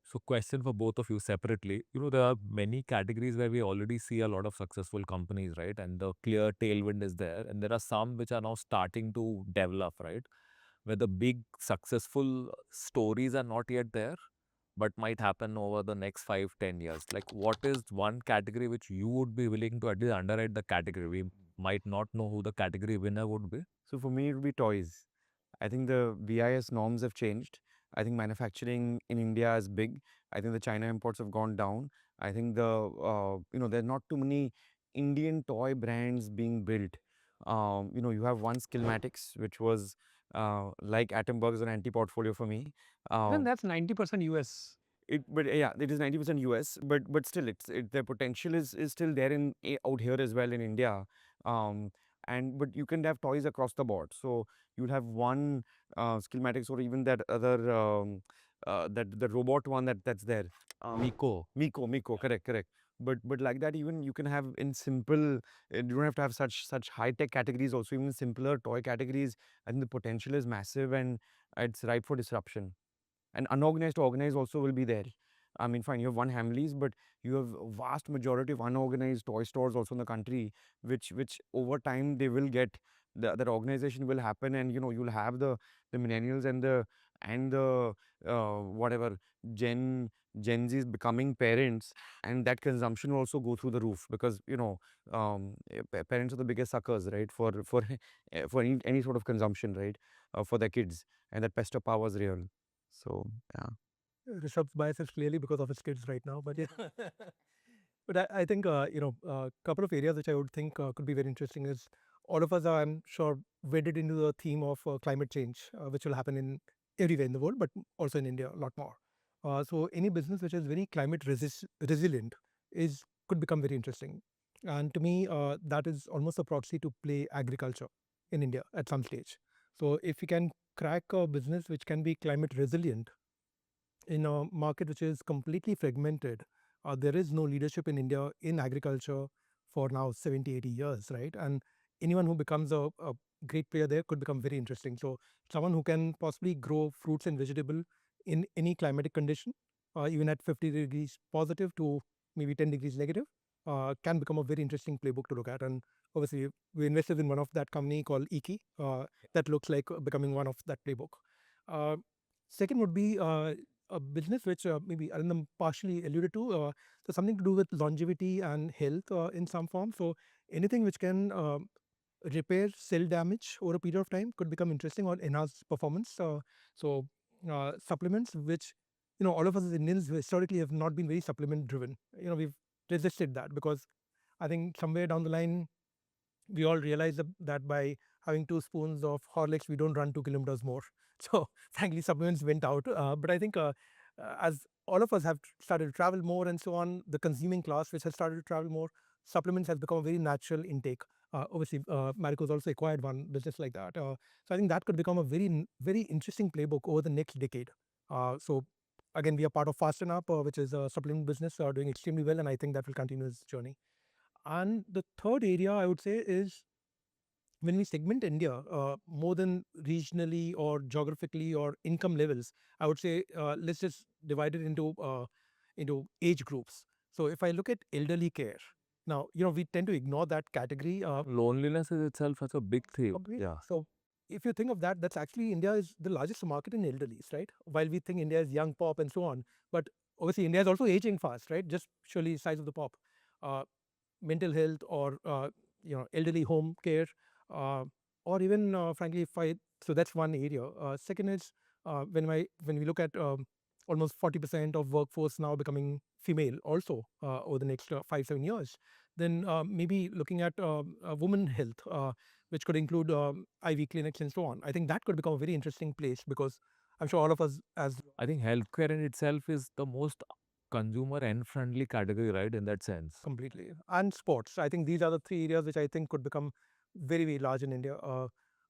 So question for both of you separately. There are many categories where we already see a lot of successful companies, right? And the clear tailwind is there. And there are some which are now starting to develop, right? Where the big successful stories are not yet there, but might happen over the next 5-10 years. Like, what is one category which you would be willing to at least underwrite the category? We might not know who the category winner would be. So for me, it would be toys. I think the BIS norms have changed. I think manufacturing in India is big. I think the China imports have gone down. I think there are not too many Indian toy brands being built. You have one Skillmatics, which was like Atomberg's an anti-portfolio for me. Then Um, that's 90% US. it is 90% US, but still, the potential is still there out here as well in India. Um, but you can have toys across the board. So you'll have one Skillmatics, or even that other that the robot one that's there. Miko, correct. But like that, even you can have in simple. You don't have to have such high tech categories. Also, even simpler toy categories. I think the potential is massive, and it's ripe for disruption. And unorganized to organized also will be there. I mean, fine, you have one Hamleys, but you have a vast majority of unorganized toy stores also in the country, which over time they will get that organization will happen, and you'll have the millennials and the whatever Gen Z's becoming parents, and that consumption will also go through the roof, because parents are the biggest suckers, right, for any sort of consumption, right, for their kids, and that pester power is real. So yeah. Rishabh's bias is clearly because of his kids right now, but yeah. But I think a couple of areas which I would think could be very interesting is all of us are, I'm sure, wedded into the theme of climate change, which will happen in everywhere in the world, but also in India a lot more. So any business which is very climate resilient could become very interesting. And to me, that is almost a proxy to play agriculture in India at some stage. So if we can crack a business which can be climate resilient in a market which is completely fragmented, there is no leadership in India in agriculture for now 70, 80 years, right? And anyone who becomes a great player there could become very interesting. So someone who can possibly grow fruits and vegetable in any climatic condition, even at 50 degrees positive to maybe 10 degrees negative, can become a very interesting playbook to look at. And obviously, we invested in one of that company called Iki that looks like becoming one of that playbook. Uh, Second would be a business which maybe Arindam partially alluded to. So something to do with longevity and health in some form. So anything which can repair cell damage over a period of time could become interesting or enhance performance. So supplements, which all of us as Indians historically have not been very supplement driven. We've resisted that because I think somewhere down the line we all realize that by having 2 spoons of Horlicks, we don't run 2 kilometers more. So frankly, supplements went out. But I think as all of us have started to travel more and so on, the consuming class which has started to travel more, supplements has become a very natural intake. Obviously, Marico's also acquired one business like that. So I think that could become a very interesting playbook over the next decade. So again, we are part of Fasten Up, which is a supplement business, doing extremely well, and I think that will continue its journey. And the third area I would say is when we segment India more than regionally or geographically or income levels, I would say let's just divide it into age groups. So if I look at elderly care, now we tend to ignore that category. Loneliness is itself such a big theme. Okay. Yeah. So if you think of that, that's actually India is the largest market in elderlies, right? While we think India is young pop and so on, but obviously India is also aging fast, right? Just surely size of the pop. Uh, Mental health or elderly home care, uh, or even frankly, if I so that's one area. Second is when we look at almost 40% of workforce now becoming female also over the next 5-7 years, then maybe looking at women health, which could include IV clinics and so on. I think that could become a very interesting place because I'm sure all of us as I think healthcare in itself is the most consumer and friendly category, right? In that sense. completely. And sports. I think these are the 3 areas which I think could become very large in India.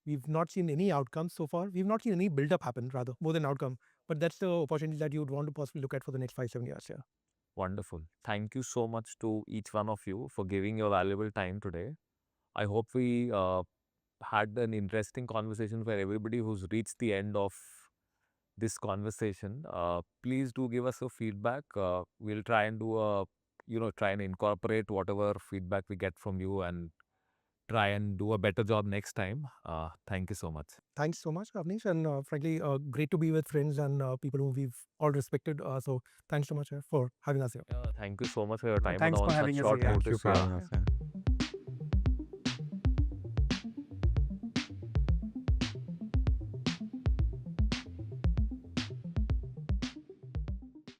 We've not seen any outcomes so far. We've not seen any build-up happen, rather, more than outcome. But that's the opportunity that you would want to possibly look at for the next 5-7 years. Yeah. Wonderful. Thank you so much to each one of you for giving your valuable time today. I hope we had an interesting conversation for everybody who's reached the end of this conversation. Please do give us your feedback. We'll try and try and incorporate whatever feedback we get from you and try and do a better job next time. Thank you so much. Thanks so much, Avnish. And frankly, great to be with friends and people whom we've all respected. So thanks so much for having us here. Thank you so much for your time Thanks on for such having us short here. notice. Thank you for having us.